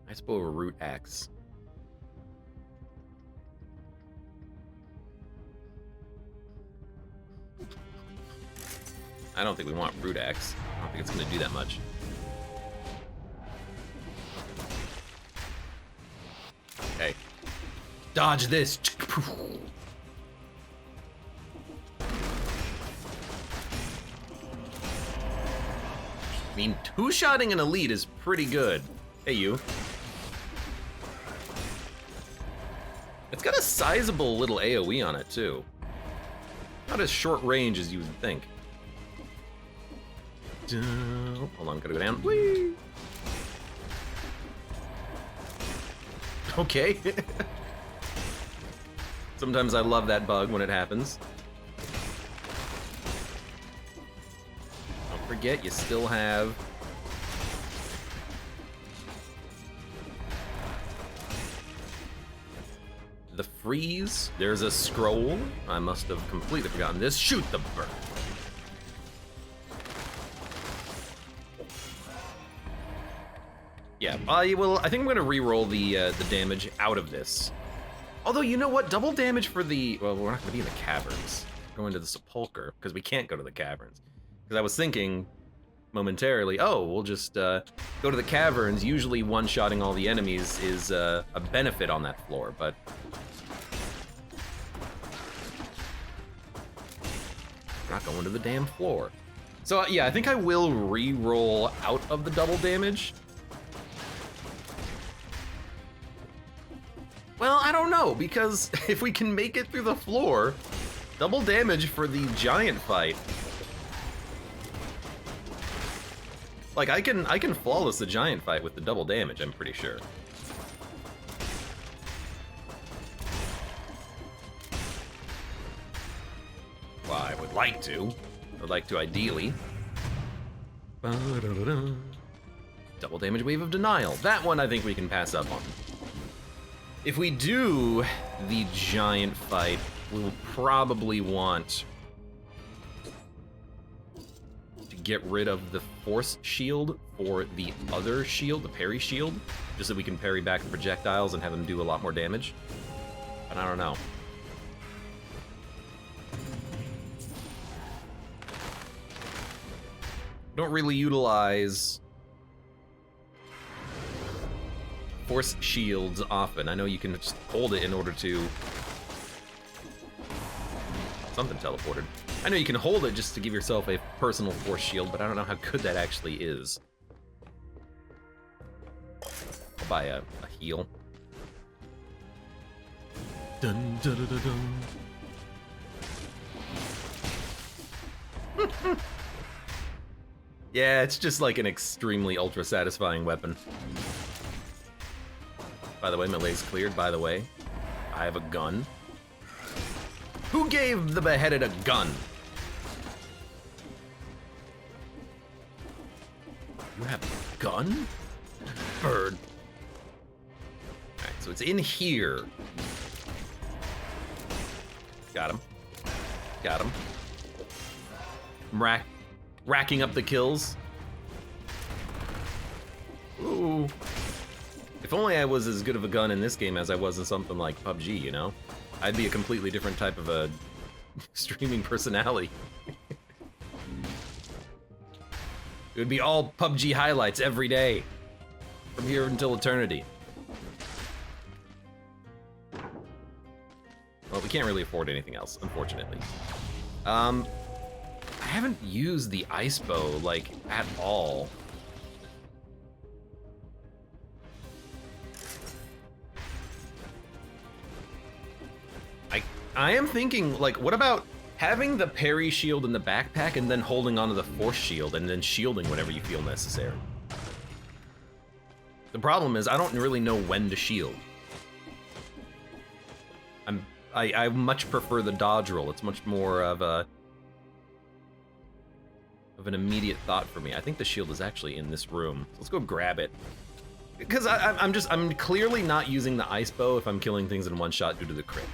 I suppose a root axe. I don't think we want root axe. I don't think it's going to do that much. Okay. Dodge this. I mean, two-shotting an elite is pretty good. Hey, you. It's got a sizable little AoE on it, too. Not as short range as you would think. Hold on, gotta go down. Whee! Okay. Sometimes I love that bug when it happens. Don't forget, you still have... the freeze. There's a scroll. I must have completely forgotten this. Shoot the bird. Yeah, I think I'm gonna re-roll the damage out of this. Although, you know what? Double damage for the... well, we're not gonna be in the caverns. We're going to the sepulcher, because we can't go to the caverns. Because I was thinking, momentarily, oh, we'll just go to the caverns. Usually one-shotting all the enemies is a benefit on that floor, but... we're not going to the damn floor. So, yeah, I think I will re-roll out of the double damage. Well, I don't know, because if we can make it through the floor, double damage for the giant fight. Like, I can flawless the giant fight with the double damage, I'm pretty sure. Well, I would like to. I would like to, ideally. Double damage wave of denial. That one I think we can pass up on. If we do the giant fight, we will probably want to get rid of the force shield for the other shield, the parry shield, just so we can parry back the projectiles and have them do a lot more damage. But I don't know. Don't really utilize force shields often. I know you can just hold it in order to... something teleported. I know you can hold it just to give yourself a personal force shield, but I don't know how good that actually is. I'll buy a heal. Dun, dun, dun, dun, dun. Yeah, it's just like an extremely ultra satisfying weapon. By the way, melee's cleared, by the way. I have a gun. Who gave the beheaded a gun? You have a gun? Bird. Alright, so it's in here. Got him. Got him. I'm racking up the kills. Ooh. If only I was as good of a gun in this game as I was in something like PUBG, you know? I'd be a completely different type of a streaming personality. It would be all PUBG highlights every day. From here until eternity. Well, we can't really afford anything else, unfortunately. I haven't used the ice bow, like, at all. I am thinking, like, what about having the parry shield in the backpack and then holding onto the force shield and then shielding whenever you feel necessary? The problem is I don't really know when to shield. I much prefer the dodge roll. It's much more of an immediate thought for me. I think the shield is actually in this room. So let's go grab it. Because I'm clearly not using the ice bow if I'm killing things in one shot due to the crit.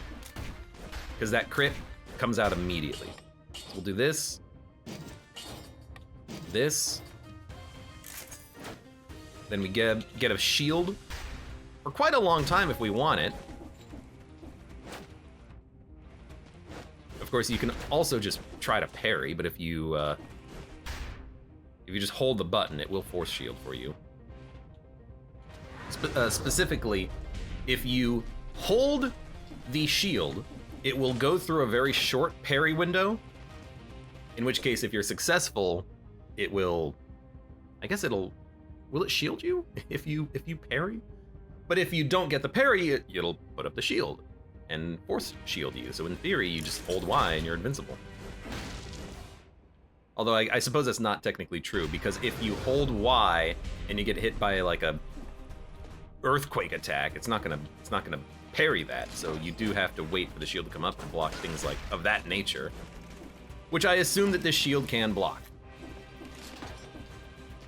Because that crit comes out immediately. So we'll do this. This. Then we get a shield for quite a long time if we want it. Of course, you can also just try to parry, but if you just hold the button, it will force shield for you. Specifically, if you hold the shield, it will go through a very short parry window, in which case, if you're successful, it will, I guess will it shield you if you parry? But if you don't get the parry, it'll put up the shield and force shield you. So in theory, you just hold Y and you're invincible. Although I suppose that's not technically true, because if you hold Y and you get hit by like a earthquake attack, it's not gonna parry that. So you do have to wait for the shield to come up and block things like of that nature, which I assume that this shield can block.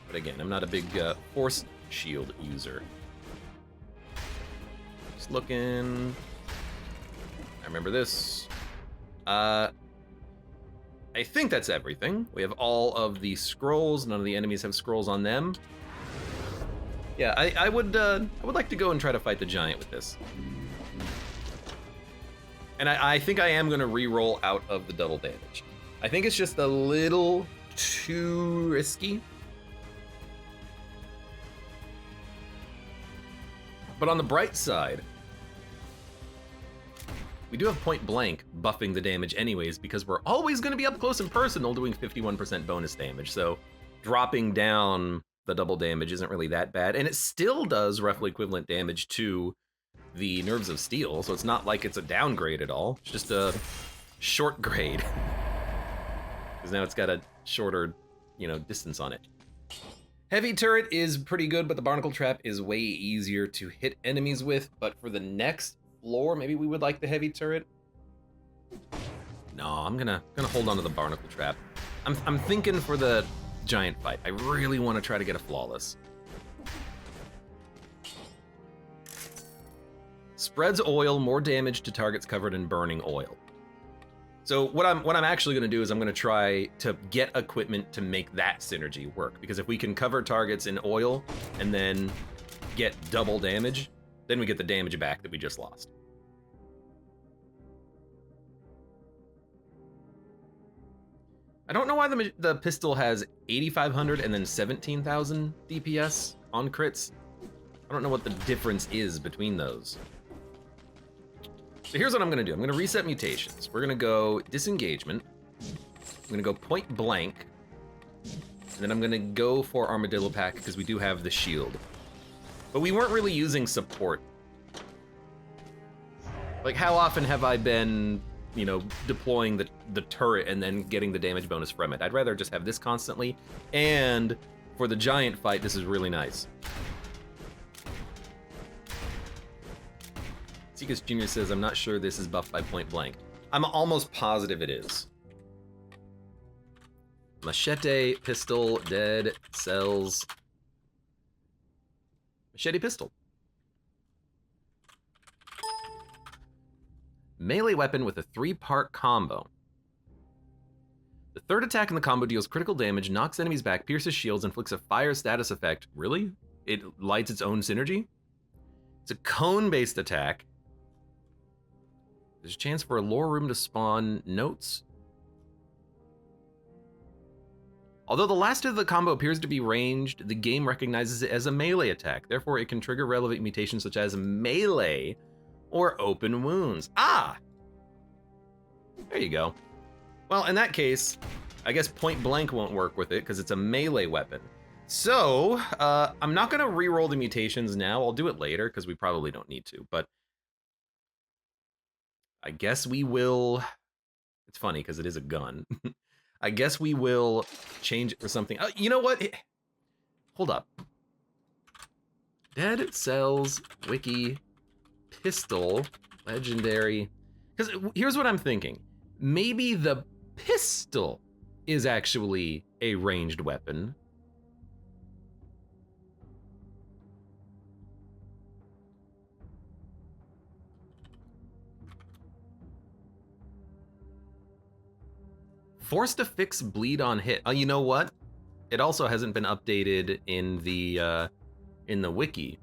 But again, I'm not a big force shield user. Just looking. I remember this. I think that's everything. We have all of the scrolls. None of the enemies have scrolls on them. Yeah, I would like to go and try to fight the giant with this. And I think I am going to re-roll out of the double damage. I think it's just a little too risky. But on the bright side, we do have point blank buffing the damage anyways, because we're always going to be up close and personal doing 51% bonus damage. So dropping down the double damage isn't really that bad. And it still does roughly equivalent damage to the Nerves of Steel. So it's not like it's a downgrade at all. It's just a short grade. Because now it's got a shorter, distance on it. Heavy turret is pretty good, but the barnacle trap is way easier to hit enemies with. But for the next floor, maybe we would like the heavy turret. No, I'm gonna hold on to the barnacle trap. I'm thinking for the giant fight, I really want to try to get a flawless. Spreads oil, more damage to targets covered in burning oil. So what I'm actually going to do is I'm going to try to get equipment to make that synergy work. Because if we can cover targets in oil and then get double damage, then we get the damage back that we just lost. I don't know why the pistol has 8,500 and then 17,000 DPS on crits. I don't know what the difference is between those. So here's what I'm gonna do. I'm gonna reset mutations. We're gonna go disengagement. I'm gonna go point blank. And then I'm gonna go for armadillo pack because we do have the shield. But we weren't really using support. Like, how often have I been, deploying the turret and then getting the damage bonus from it? I'd rather just have this constantly. And for the giant fight, this is really nice. Seekus Jr. says, I'm not sure this is buffed by point blank. I'm almost positive it is. Machete, pistol, dead, cells. Machete, pistol. Melee weapon with a 3-part combo. The third attack in the combo deals critical damage, knocks enemies back, pierces shields, inflicts a fire status effect. Really? It lights its own synergy? It's a cone-based attack. There's a chance for a lore room to spawn notes. Although the last of the combo appears to be ranged, the game recognizes it as a melee attack. Therefore, it can trigger relevant mutations such as melee or open wounds. Ah! There you go. Well, in that case, I guess point blank won't work with it because it's a melee weapon. So, I'm not gonna re-roll the mutations now. I'll do it later because we probably don't need to, but I guess we will. It's funny because it is a gun. I guess we will change it for something. You know what? Hold up. Dead Cells Wiki Pistol Legendary. Because here's what I'm thinking. Maybe the pistol is actually a ranged weapon. Forced to fix bleed on hit. Oh, you know what? It also hasn't been updated in the wiki.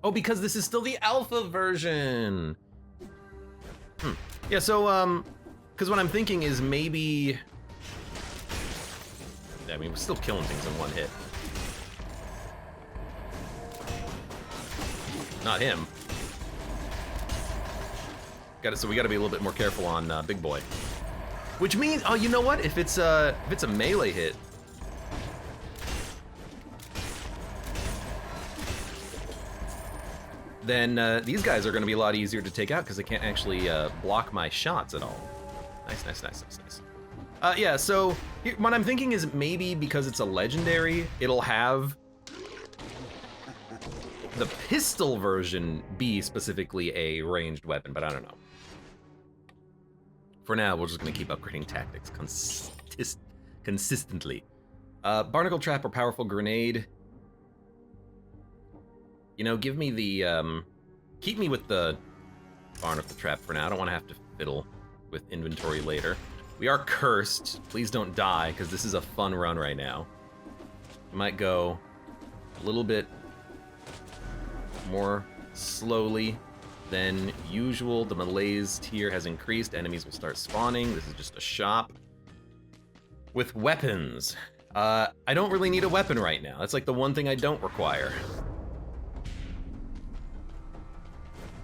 Oh, because this is still the alpha version. Yeah, so because what I'm thinking is maybe, I mean, we're still killing things in one hit. Not him. Got it. So we got to be a little bit more careful on Big Boy. Which means, oh, you know what? If it's a melee hit, then these guys are going to be a lot easier to take out because they can't actually block my shots at all. Nice, nice, nice, nice, nice. Yeah, so what I'm thinking is maybe because it's a legendary, it'll have the pistol version be specifically a ranged weapon, but I don't know. For now, we're just gonna keep upgrading tactics consistently. Barnacle Trap or Powerful Grenade. You know, give me the, keep me with the Barnacle Trap for now. I don't wanna have to fiddle with inventory later. We are cursed. Please don't die, because this is a fun run right now. I might go a little bit more slowly than usual. The malaise tier has increased. Enemies will start spawning. This is just a shop with weapons. I don't really need a weapon right now. That's like the one thing I don't require.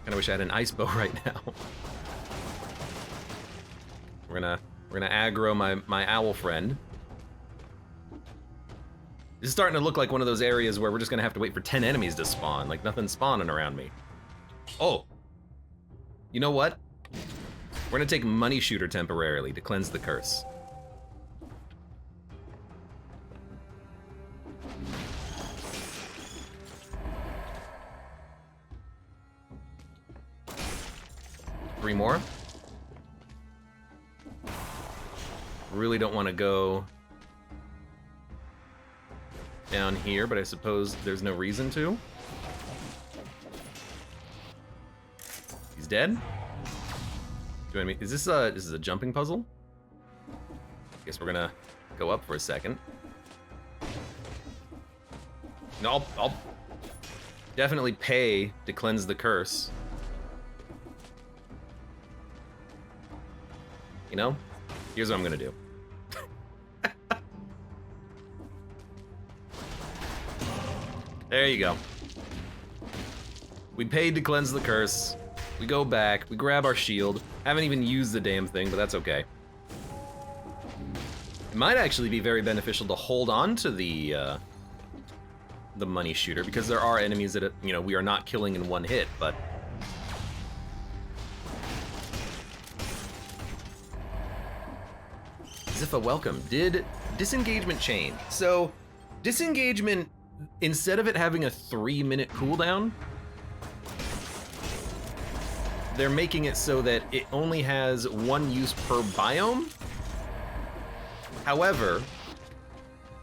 Kinda wish I had an ice bow right now. We're gonna aggro my owl friend. This is starting to look like one of those areas where we're just gonna have to wait for 10 enemies to spawn. Like nothing's spawning around me. Oh. You know what? We're gonna take Money Shooter temporarily to cleanse the curse. Three more. Really don't want to go down here, but I suppose there's no reason to. He's dead. Do I mean, is this a jumping puzzle? Guess we're gonna go up for a second. No, I'll definitely pay to cleanse the curse. You know, here's what I'm gonna do. There you go. We paid to cleanse the curse. We go back, we grab our shield. Haven't even used the damn thing, but that's okay. It might actually be very beneficial to hold on to the Money Shooter, because there are enemies that, you know, we are not killing in one hit, but as if a welcome. Did disengagement change? So disengagement, instead of it having a 3-minute cooldown, they're making it so that it only has 1 use per biome. However,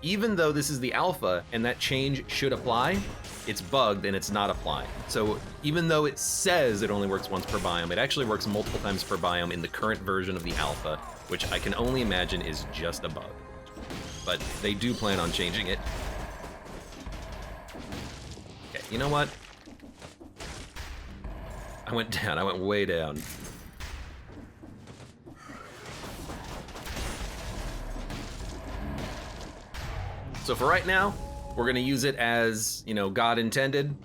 even though this is the alpha and that change should apply, it's bugged and it's not applying. So even though it says it only works once per biome, it actually works multiple times per biome in the current version of the alpha, which I can only imagine is just a bug. But they do plan on changing it. Okay, you know what? I went down, I went way down. So for right now, we're gonna use it as, you know, God intended.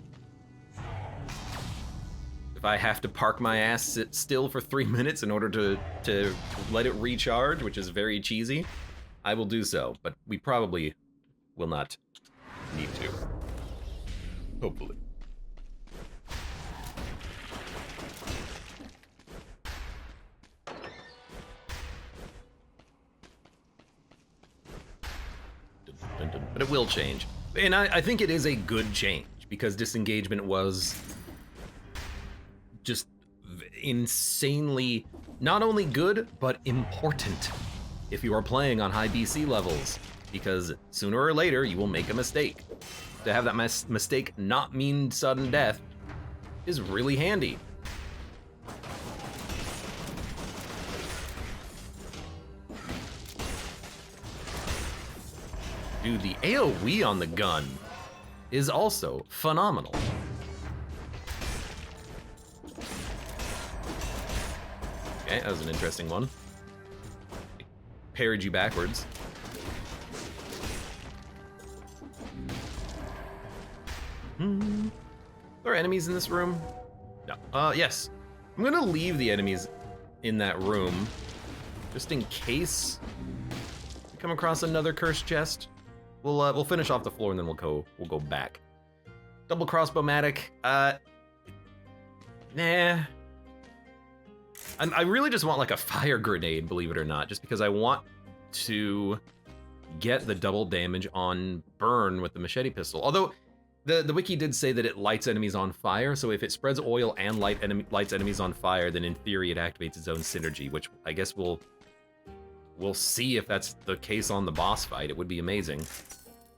If I have to park my ass sit still for 3 minutes in order to let it recharge, which is very cheesy, I will do so, but we probably will not need to. Hopefully. But it will change. And I think it is a good change, because disengagement was just insanely not only good, but important if you are playing on high BC levels, because sooner or later you will make a mistake. To have that mistake not mean sudden death is really handy. Dude, the AoE on the gun is also phenomenal. Okay, that was an interesting one. It parried you backwards. Are there enemies in this room? No. Yes. I'm gonna leave the enemies in that room, just in case we come across another cursed chest. We'll finish off the floor and then we'll go back. Double crossbow-matic. Nah. I really just want like a fire grenade, believe it or not, just because I want to get the double damage on burn with the machete pistol. Although the wiki did say that it lights enemies on fire, so if it spreads oil and lights enemies on fire, then in theory it activates its own synergy, which I guess we'll see if that's the case on the boss fight. It would be amazing.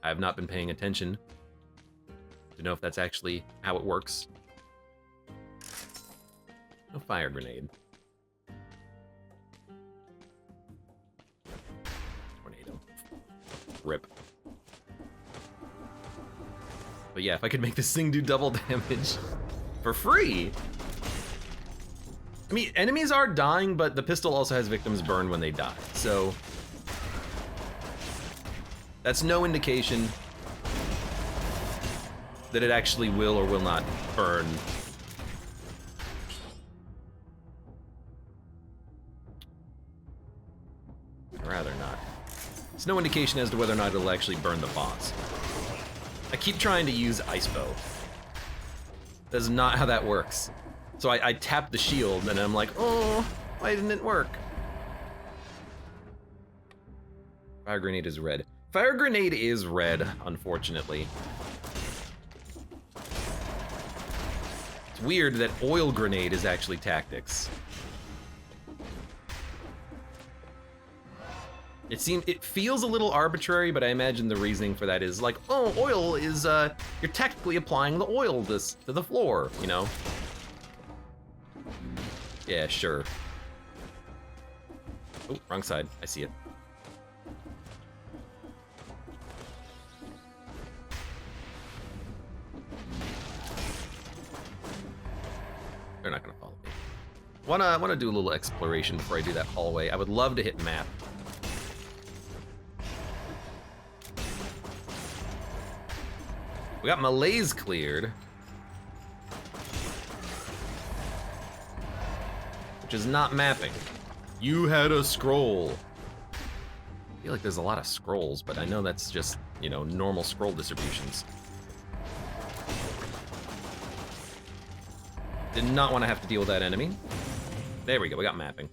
I have not been paying attention to know if that's actually how it works. No fire grenade. Tornado. Rip. But yeah, if I could make this thing do double damage for free. I mean, enemies are dying, but the pistol also has victims burn when they die, so that's no indication that it actually will or will not burn. I'd rather not. It's no indication as to whether or not it'll actually burn the boss. I keep trying to use Ice Bow. That's not how that works. So I tap the shield and I'm like, oh, why didn't it work? Fire grenade is red. Fire grenade is red, unfortunately. It's weird that oil grenade is actually tactics. It feels a little arbitrary, but I imagine the reasoning for that is like, oh, oil is, you're tactically applying the oil to the floor, you know? Yeah, sure. Oh, wrong side. I see it. They're not gonna follow me. Wanna do a little exploration before I do that hallway. I would love to hit map. We got Malaise cleared. Which is not mapping. You had a scroll. I feel like there's a lot of scrolls, but I know that's just, you know, normal scroll distributions. Did not want to have to deal with that enemy. There we go, we got mapping.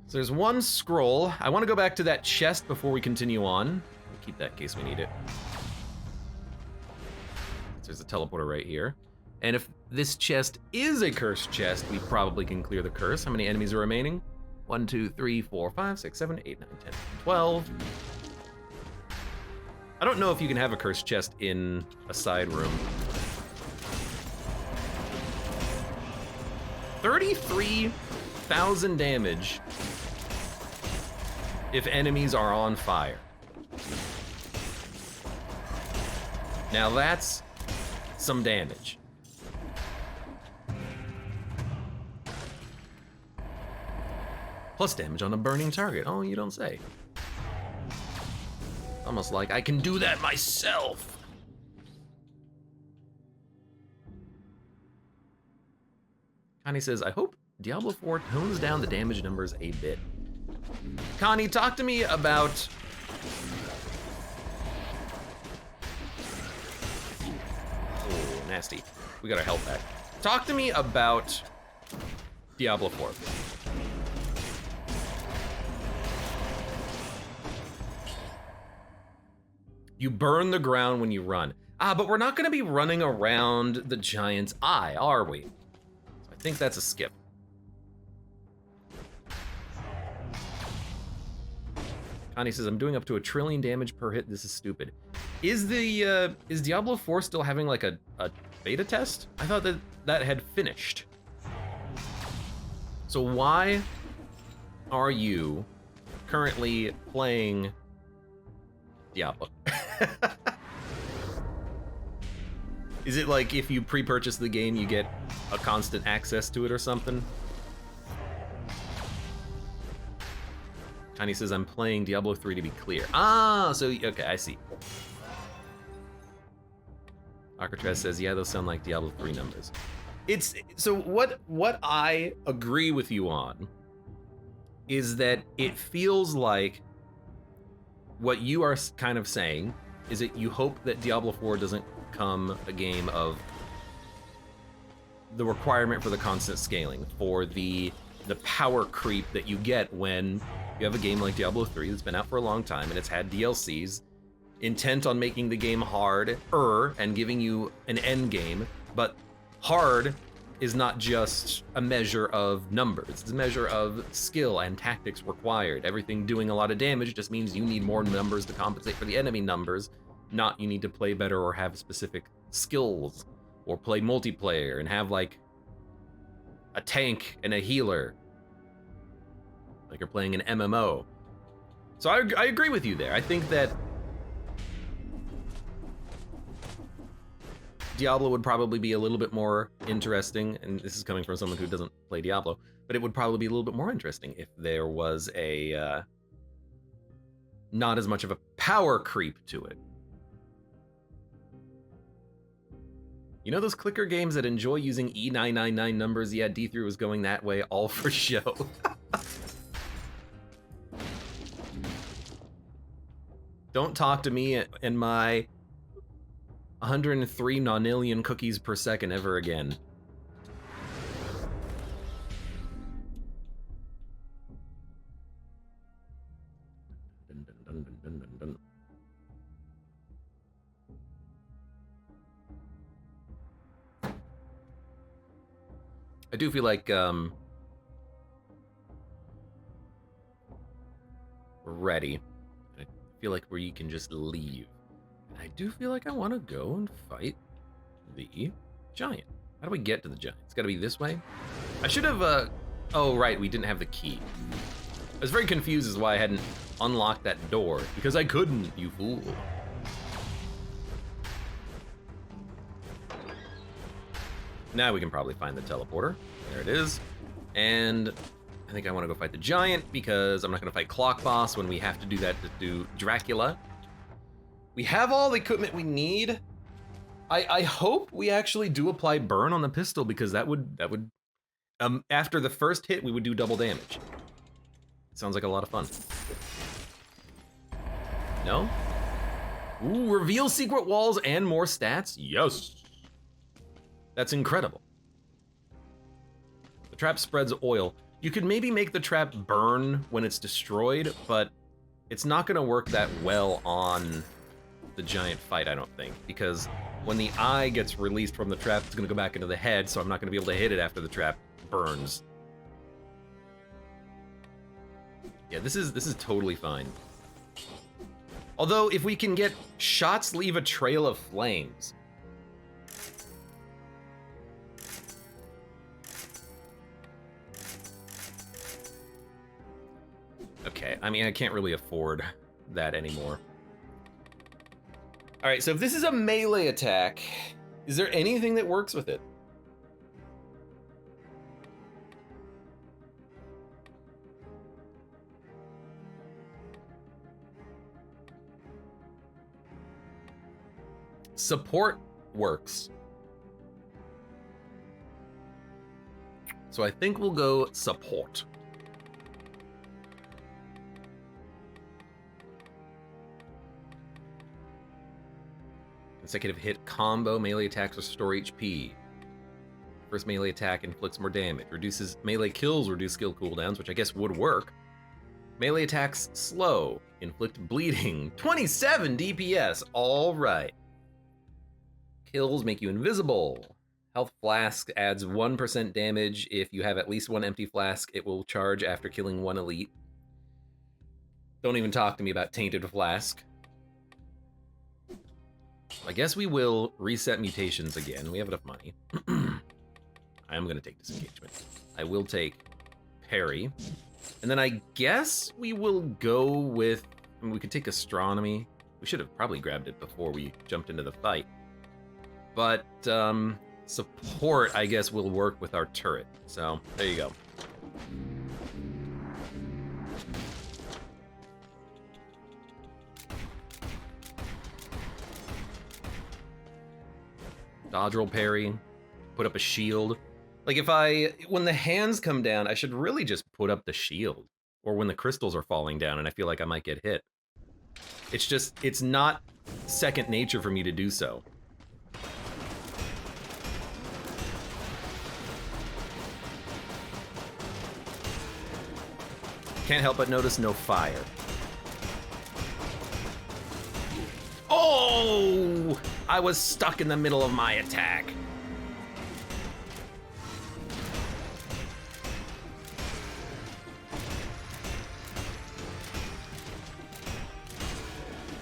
So there's one scroll. I want to go back to that chest before we continue on. We'll keep that in case we need it. So there's a teleporter right here. And if this chest is a cursed chest, we probably can clear the curse. How many enemies are remaining? 1, 2, 3, 4, 5, 6, 7, 8, 9, 10, 12. I don't know if you can have a cursed chest in a side room. 33,000 damage if enemies are on fire. Now that's some damage. Plus damage on a burning target. Oh, you don't say. almost like I can do that myself. Connie says, I hope Diablo 4 tones down the damage numbers a bit. Connie, talk to me about... Oh, nasty. We got our health back. Talk to me about Diablo 4. You burn the ground when you run. Ah, but we're not gonna be running around the giant's eye, are we? So I think that's a skip. Connie says, I'm doing up to 1 trillion damage per hit. This is stupid. Is Diablo 4 still having like a beta test? I thought that had finished. So why are you currently playing Diablo? Is it like if you pre-purchase the game, you get a constant access to it or something? Connie says, I'm playing Diablo 3 to be clear. Ah, so, okay, I see. Alcatraz says, yeah, those sound like Diablo 3 numbers. It's, so what I agree with you on is that it feels like what you are kind of saying is that you hope that Diablo 4 doesn't become a game of the requirement for the constant scaling, for the power creep that you get when you have a game like Diablo 3 that's been out for a long time and it's had DLCs intent on making the game harder and giving you an end game, but hard is not just a measure of numbers, it's a measure of skill and tactics required. Everything doing a lot of damage just means you need more numbers to compensate for the enemy numbers, not you need to play better or have specific skills or play multiplayer and have like a tank and a healer, like you're playing an MMO. So I agree with you there. I think that Diablo would probably be a little bit more interesting, and this is coming from someone who doesn't play Diablo, but it would probably be a little bit more interesting if there was a not as much of a power creep to it. You know those clicker games that enjoy using E999 numbers? Yeah, D3 was going that way all for show. Don't talk to me and my 103 nonillion cookies per second ever again. Dun, dun, dun, dun, dun, dun, dun. I do feel like we're ready. I feel like where you can just leave. I do feel like I want to go and fight the giant. How do we get to the giant? It's got to be this way. I should have, oh right, we didn't have the key. I was very confused as why I hadn't unlocked that door, because I couldn't, you fool. Now we can probably find the teleporter. There it is. And I think I want to go fight the giant because I'm not going to fight Clock Boss when we have to do that to do Dracula. We have all the equipment we need. I hope we actually do apply burn on the pistol because that would after the first hit we would do double damage. Sounds like a lot of fun. No? Ooh, reveal secret walls and more stats? Yes. That's incredible. The trap spreads oil. You could maybe make the trap burn when it's destroyed, but it's not gonna work that well on the giant fight, I don't think, because when the eye gets released from the trap, it's gonna go back into the head, so I'm not gonna be able to hit it after the trap burns. Yeah, this is totally fine. Although, if we can get shots leave a trail of flames. Okay, I mean, I can't really afford that anymore. All right, so if this is a melee attack, is there anything that works with it? support works. So I think we'll go support. Consecutive hit combo, melee attacks restore HP. First melee attack inflicts more damage. Reduces melee kills, reduce skill cooldowns, which I guess would work. Melee attacks slow, inflict bleeding. 27 DPS, all right. Kills make you invisible. Health flask adds 1% damage. If you have at least one empty flask, it will charge after killing one elite. Don't even talk to me about tainted flask. I guess we will reset mutations again. We have enough money. I am gonna take disengagement. I will take parry. And then I guess we will go with, I mean, we could take astronomy. We should have probably grabbed it before we jumped into the fight. But support, I guess, will work with our turret. So there you go. Dodge roll parry, put up a shield. Like when the hands come down, I should really just put up the shield. Or when the crystals are falling down and I feel like I might get hit. It's not second nature for me to do so. Can't help but notice no fire. Oh! I was stuck in the middle of my attack.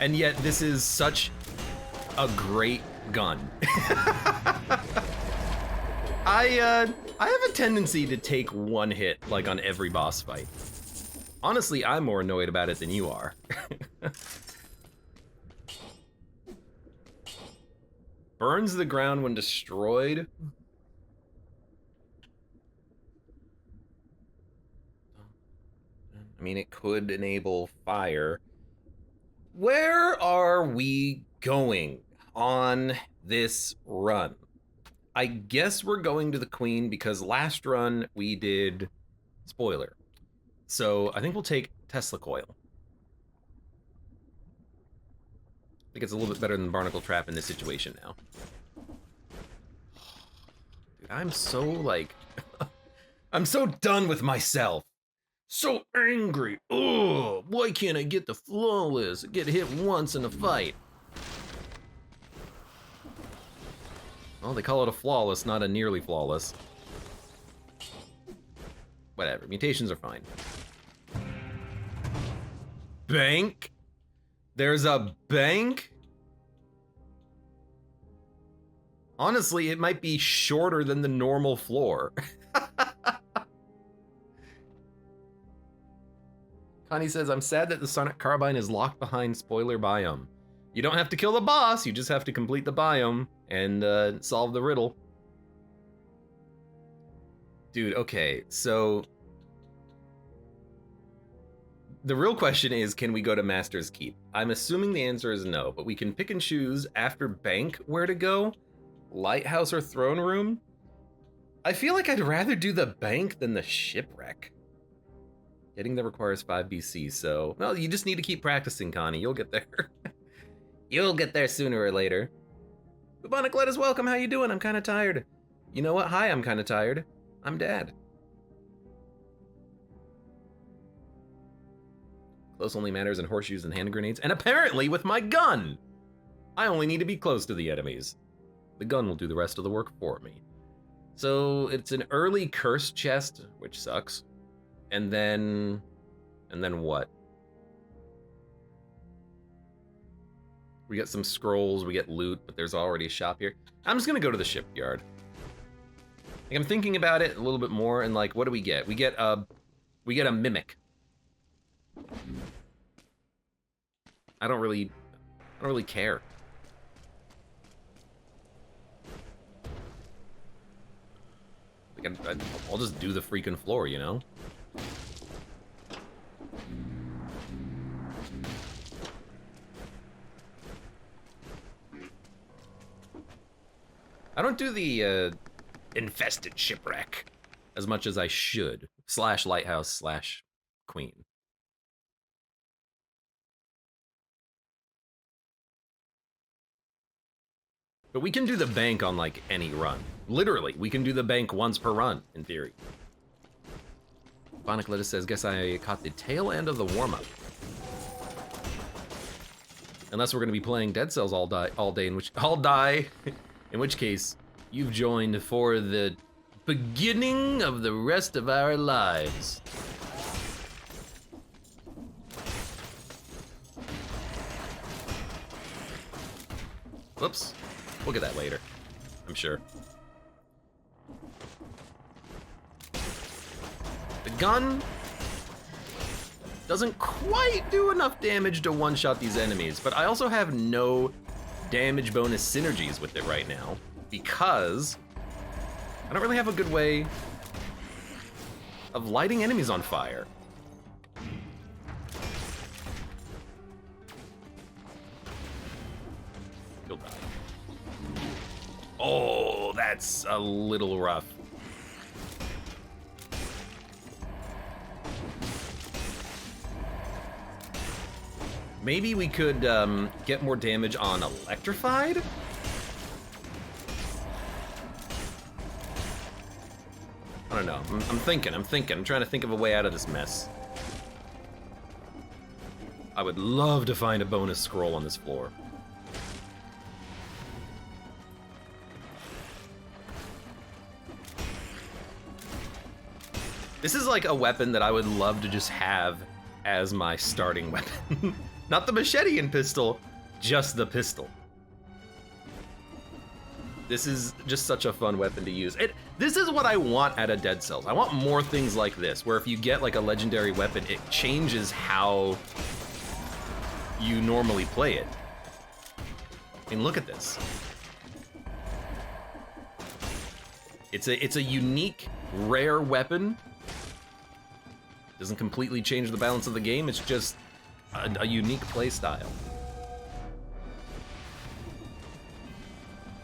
And yet this is such a great gun. I have a tendency to take one hit like on every boss fight. Honestly, I'm more annoyed about it than you are. Burns the ground when destroyed. I mean, it could enable fire. Where are we going on this run? I guess we're going to the Queen because last run we did spoiler. So I think we'll take Tesla Coil. I think it's a little bit better than Barnacle Trap in this situation now. Dude, I'm so like, I'm so done with myself. So angry. Ugh, why can't I get the flawless? Get hit once in a fight. Well, they call it a flawless, not a nearly flawless. Whatever, mutations are fine. Bank? There's a bank? Honestly, it might be shorter than the normal floor. Connie says, I'm sad that the Sonic Carbine is locked behind spoiler biome. You don't have to kill the boss, you just have to complete the biome and solve the riddle. Dude, okay, so the real question is, can we go to Master's Keep? I'm assuming the answer is no, but we can pick and choose after Bank where to go, Lighthouse or Throne Room. I feel like I'd rather do the Bank than the Shipwreck. Getting there requires 5 BC, so, well, you just need to keep practicing, Connie. You'll get there. You'll get there sooner or later. Bubonic Lettuce, welcome. How you doing? I'm kind of tired. You know what? Hi, I'm kind of tired. I'm Dad. Close only matters in horseshoes and hand grenades, and apparently with my gun! I only need to be close to the enemies. The gun will do the rest of the work for me. So it's an early cursed chest, which sucks. And then what? We get some scrolls, we get loot, but there's already a shop here. I'm just gonna go to the shipyard. Like, I'm thinking about it a little bit more, and like, what do we get? We get a mimic. I don't really care. Like, I'll just do the freaking floor, you know? I don't do the infested shipwreck as much as I should. / lighthouse / queen. But we can do the bank on like any run. Literally, we can do the bank once per run, in theory. Bionic Lettuce says, guess I caught the tail end of the warm-up. Unless we're gonna be playing Dead Cells all day, in which case, you've joined for the beginning of the rest of our lives. Whoops. We'll get that later, I'm sure. The gun doesn't quite do enough damage to one-shot these enemies, but I also have no damage bonus synergies with it right now because I don't really have a good way of lighting enemies on fire. You'll die. Oh, that's a little rough. Maybe we could get more damage on electrified? I don't know. I'm thinking. I'm trying to think of a way out of this mess. I would love to find a bonus scroll on this floor. This is like a weapon that I would love to just have as my starting weapon. Not the machete and pistol, just the pistol. This is just such a fun weapon to use. This is what I want out of Dead Cells. I want more things like this, where if you get like a legendary weapon, it changes how you normally play it. I mean, look at this. It's a unique, rare weapon. Doesn't completely change the balance of the game, it's just a unique play style.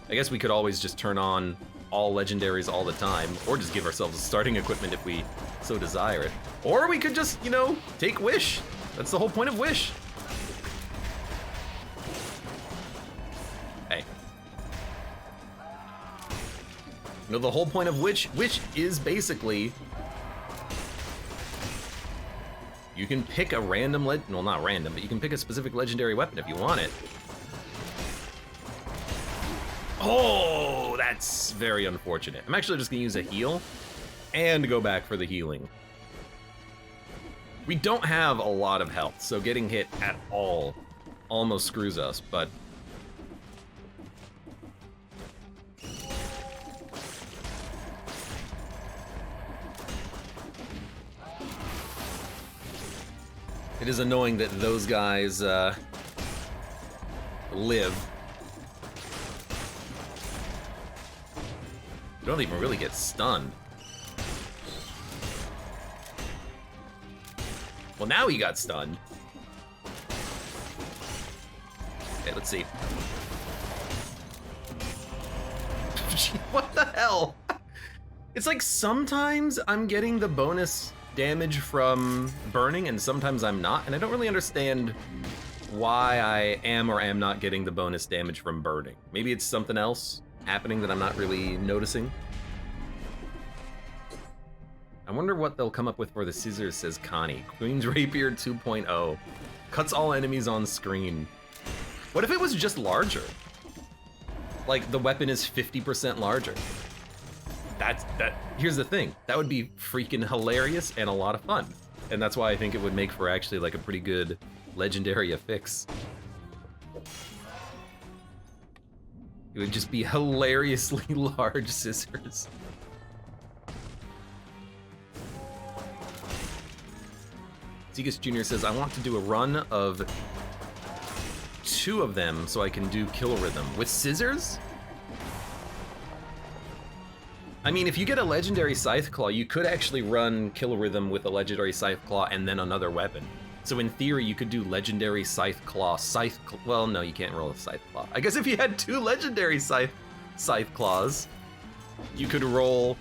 I guess we could always just turn on all legendaries all the time, or just give ourselves starting equipment if we so desire it. Or we could just, you know, take Wish. That's the whole point of Wish. Hey. You know, the whole point of Wish is basically you can pick a random well, not random, but you can pick a specific legendary weapon if you want it. Oh, that's very unfortunate. I'm actually just gonna use a heal and go back for the healing. We don't have a lot of health, so getting hit at all almost screws us, but it is annoying that those guys live. You don't even really get stunned. Well, now he got stunned. Okay, let's see. What the hell? It's like sometimes I'm getting the bonus damage from burning and sometimes I'm not, and I don't really understand why I am or am not getting the bonus damage from burning. Maybe it's something else happening that I'm not really noticing. I wonder what they'll come up with for the scissors, says Connie. Queen's Rapier 2.0. Cuts all enemies on screen. What if it was just larger? Like the weapon is 50% larger. Here's the thing, that would be freaking hilarious and a lot of fun. And that's why I think it would make for actually like a pretty good legendary affix. It would just be hilariously large scissors. Zegas Jr. says, I want to do a run of 2 of them so I can do Kill Rhythm. With scissors? I mean, if you get a legendary Scythe Claw, you could actually run Kill Rhythm with a legendary Scythe Claw and then another weapon. So in theory, you could do legendary Scythe Claw, well, no, you can't roll a Scythe Claw. I guess if you had 2 legendary Scythe Scythe Claws. You could roll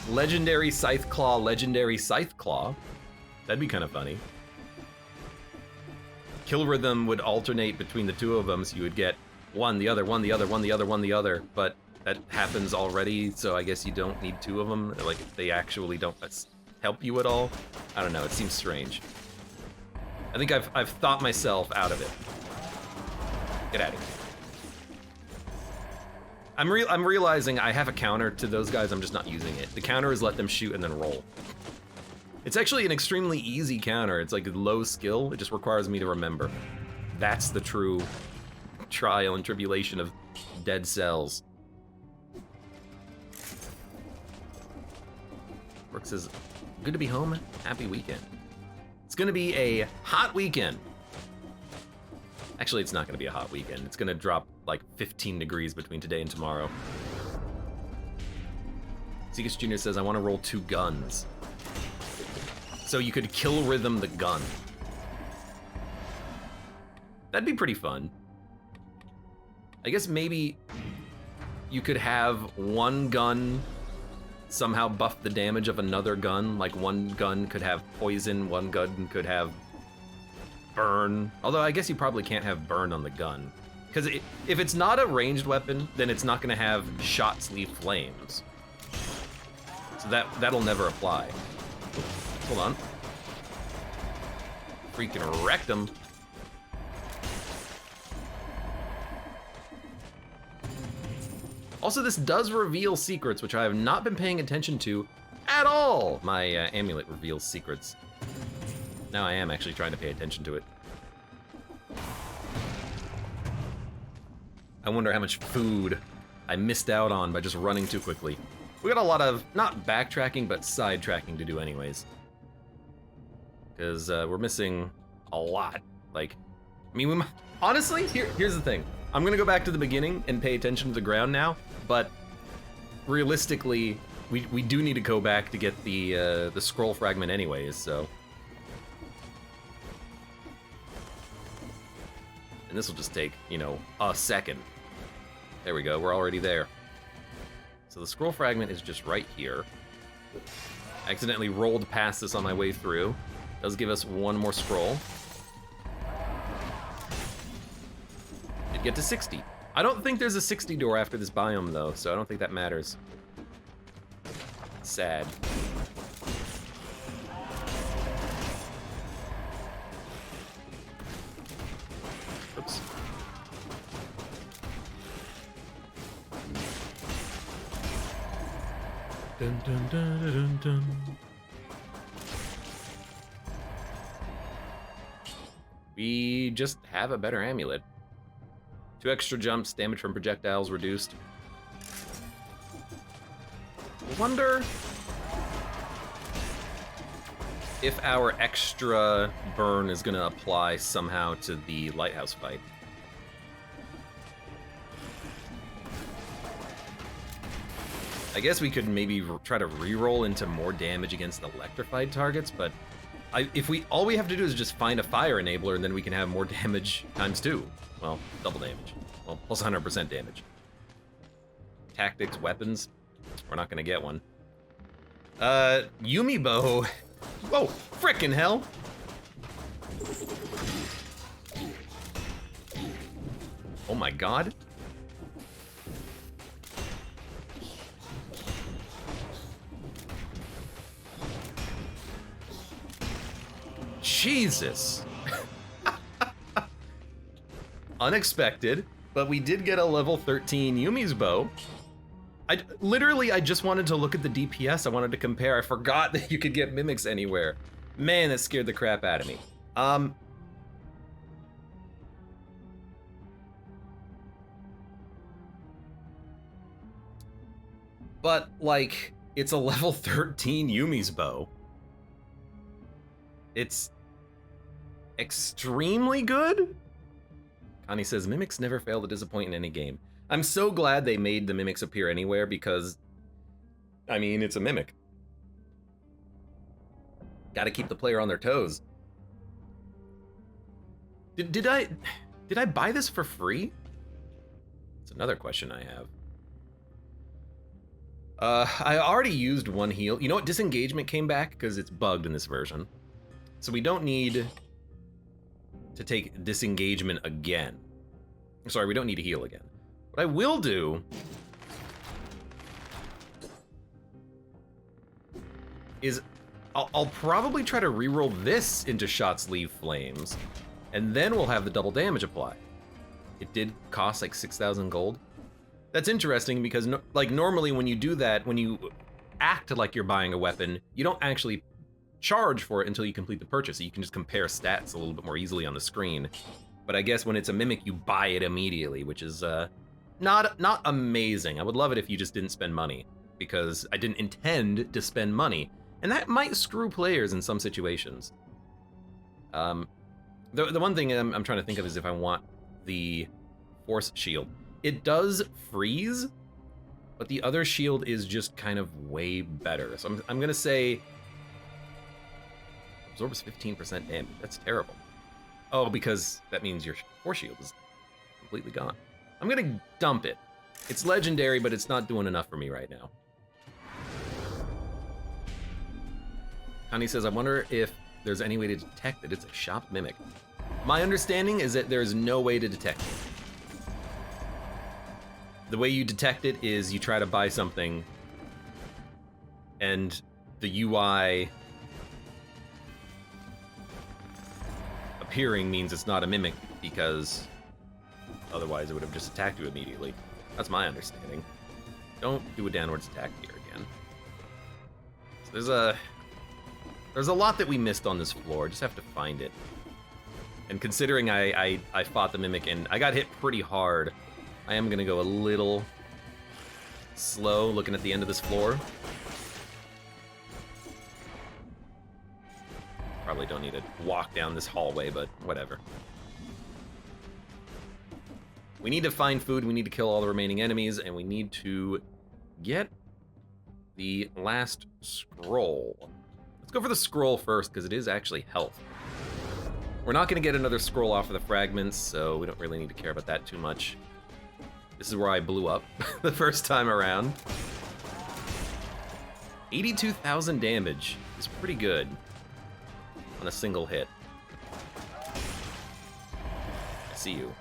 Legendary Scythe Claw, Legendary Scythe Claw. That'd be kind of funny. Kill Rhythm would alternate between the two of them, so you would get one, the other, one, the other, one, the other, one, the other, but that happens already, so I guess you don't need two of them. Like, they actually don't help you at all. I don't know, it seems strange. I think I've thought myself out of it. Get out of here. I'm realizing I have a counter to those guys, I'm just not using it. The counter is let them shoot and then roll. It's actually an extremely easy counter. It's like low skill, it just requires me to remember. That's the true trial and tribulation of Dead Cells. Brooke says, good to be home, happy weekend. It's gonna be a hot weekend. Actually, it's not gonna be a hot weekend. It's gonna drop like 15 degrees between today and tomorrow. Segus Jr. says, I wanna roll 2 guns. So you could kill rhythm the gun. That'd be pretty fun. I guess maybe you could have one gun somehow buff the damage of another gun. Like one gun could have poison, one gun could have burn. Although I guess you probably can't have burn on the gun. Because if it's not a ranged weapon, then it's not gonna have shot sleeve flames. So that'll never apply. Hold on. Freaking wrecked him. Also, this does reveal secrets, which I have not been paying attention to at all. My amulet reveals secrets. Now I am actually trying to pay attention to it. I wonder how much food I missed out on by just running too quickly. We got a lot of, not backtracking, but sidetracking to do anyways. Because we're missing a lot. Like, I mean, honestly, here's the thing. I'm gonna go back to the beginning and pay attention to the ground now, but realistically, we do need to go back to get the scroll fragment anyways, so. And this will just take, you know, a second. There we go, we're already there. So the scroll fragment is just right here. I accidentally rolled past this on my way through. Does give us one more scroll. Did get to 60. I don't think there's a 60 door after this biome though, so I don't think that matters. Sad. Oops. Dun, dun, dun, dun, dun. We just have a better amulet. 2 extra jumps, damage from projectiles reduced. Wonder if our extra burn is gonna apply somehow to the lighthouse fight. I guess we could maybe try to re-roll into more damage against electrified targets, but if all we have to do is just find a fire enabler, and then we can have more damage times 2. Well, double damage. Well, plus 100% damage. Tactics, weapons. We're not gonna get one. Yumi bow. Whoa, frickin' hell. Oh my god. Jesus. Unexpected, but we did get a level 13 Yumi's bow. I just wanted to look at the DPS. I wanted to compare. I forgot that you could get mimics anywhere. Man, that scared the crap out of me. But like, it's a level 13 Yumi's bow. It's extremely good. Connie says, mimics never fail to disappoint in any game. I'm so glad they made the mimics appear anywhere because, I mean, it's a mimic. Gotta keep the player on their toes. Did I buy this for free? It's another question I have. I already used one heal. You know what? Disengagement came back because it's bugged in this version. So we don't need to take disengagement again. Sorry, we don't need to heal again. What I will do is I'll probably try to reroll this into Shots Leave Flames, and then we'll have the double damage apply. It did cost like 6,000 gold. That's interesting because like normally when you do that, when you act like you're buying a weapon, you don't actually charge for it until you complete the purchase. So you can just compare stats a little bit more easily on the screen. But I guess when it's a mimic, you buy it immediately, which is not amazing. I would love it if you just didn't spend money, because I didn't intend to spend money. And that might screw players in some situations. The one thing I'm trying to think of is if I want the Force Shield. It does freeze, but the other shield is just kind of way better. So I'm gonna say absorbs 15% damage. That's terrible. Oh, because that means your Force Shield is completely gone. I'm gonna dump it. It's legendary, but it's not doing enough for me right now. Connie says, I wonder if there's any way to detect that it's a shop mimic. My understanding is that there's no way to detect it. The way you detect it is you try to buy something, and the UI appearing means it's not a mimic, because otherwise it would have just attacked you immediately. That's my understanding. Don't do a downwards attack here again. So there's a lot that we missed on this floor. Just have to find it. And considering I fought the mimic and I got hit pretty hard, I am gonna go a little slow looking at the end of this floor. Probably don't need to walk down this hallway, but whatever. We need to find food, we need to kill all the remaining enemies, and we need to get the last scroll. Let's go for the scroll first, because it is actually health. We're not going to get another scroll off of the fragments, so we don't really need to care about that too much. This is where I blew up the first time around. 82,000 damage is pretty good on a single hit. I see you.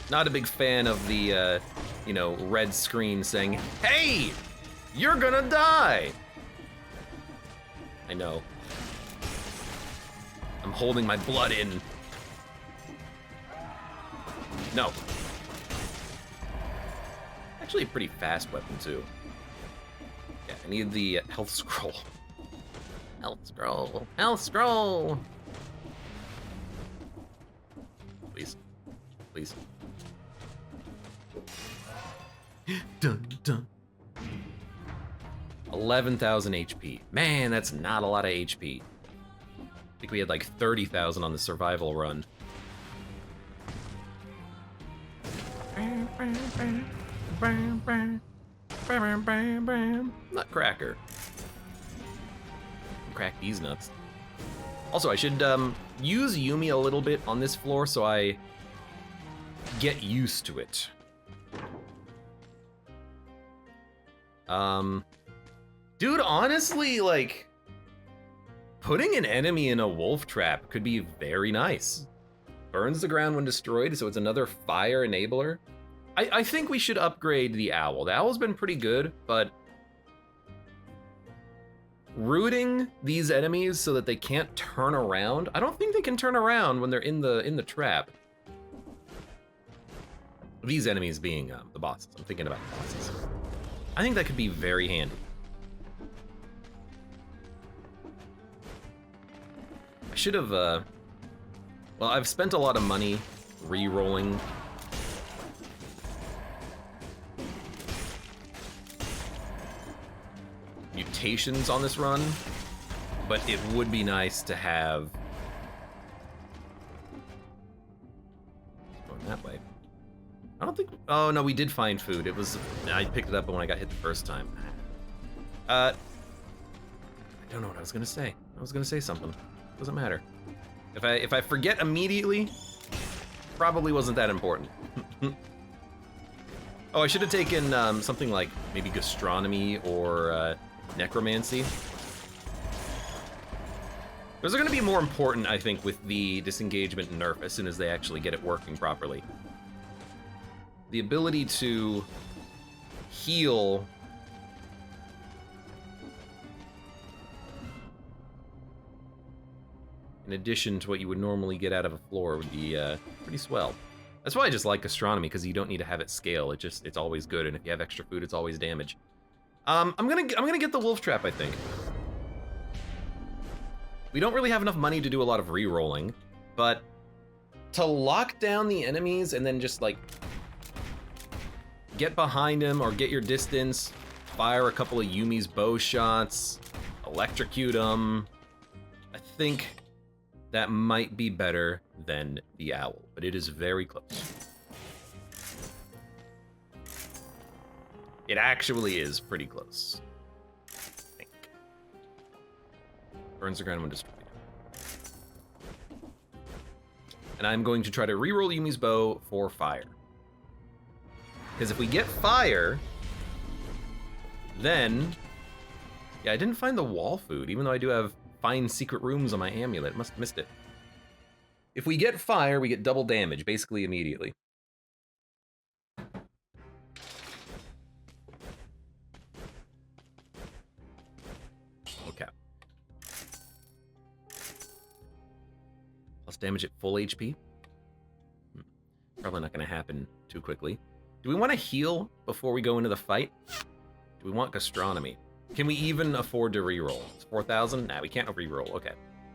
Not a big fan of the, red screen saying, "Hey, you're gonna die!" I know. I'm holding my blood in. No. Actually a pretty fast weapon, too. Yeah, I need the health scroll. Health scroll. Health scroll! Please. Please. Dun, dun. 11,000 HP. Man, that's not a lot of HP. I think we had like 30,000 on the survival run. Nutcracker. Crack these nuts. Also, I should use Yumi a little bit on this floor so I get used to it. Dude, honestly, like, putting an enemy in a wolf trap could be very nice. Burns the ground when destroyed, so it's another fire enabler. I think we should upgrade the owl. The owl's been pretty good, but rooting these enemies so that they can't turn around. I don't think they can turn around when they're in the trap. These enemies being the bosses. I'm thinking about the bosses. I think that could be very handy. I should have, well, I've spent a lot of money re-rolling mutations on this run, but it would be nice to have going that way. I don't think, oh no, we did find food. It was, I picked it up when I got hit the first time. I don't know what I was gonna say. I was gonna say something. Doesn't matter. If I forget immediately, probably wasn't that important. Oh, I should have taken something like maybe gastronomy or necromancy. Those are going to be more important, I think, with the disengagement nerf as soon as they actually get it working properly. The ability to heal in addition to what you would normally get out of a floor would be pretty swell. That's why I just like gastronomy, because you don't need to have it scale. It's always good, and if you have extra food, it's always damage. I'm gonna get the wolf trap, I think. We don't really have enough money to do a lot of re-rolling, but to lock down the enemies and then just like get behind him or get your distance, fire a couple of Yumi's bow shots, electrocute him, I think that might be better than the owl, but it is very close. It actually is pretty close, I think. Burns the ground when destroyed. And I'm going to try to reroll Yumi's bow for fire. Because if we get fire, then... Yeah, I didn't find the wall food, even though I do have find secret rooms on my amulet. Must have missed it. If we get fire, we get double damage, basically immediately. Okay. Plus damage at full HP. Probably not going to happen too quickly. Do we want to heal before we go into the fight? Do we want gastronomy? Can we even afford to reroll? It's 4,000? Nah, we can't reroll. Okay.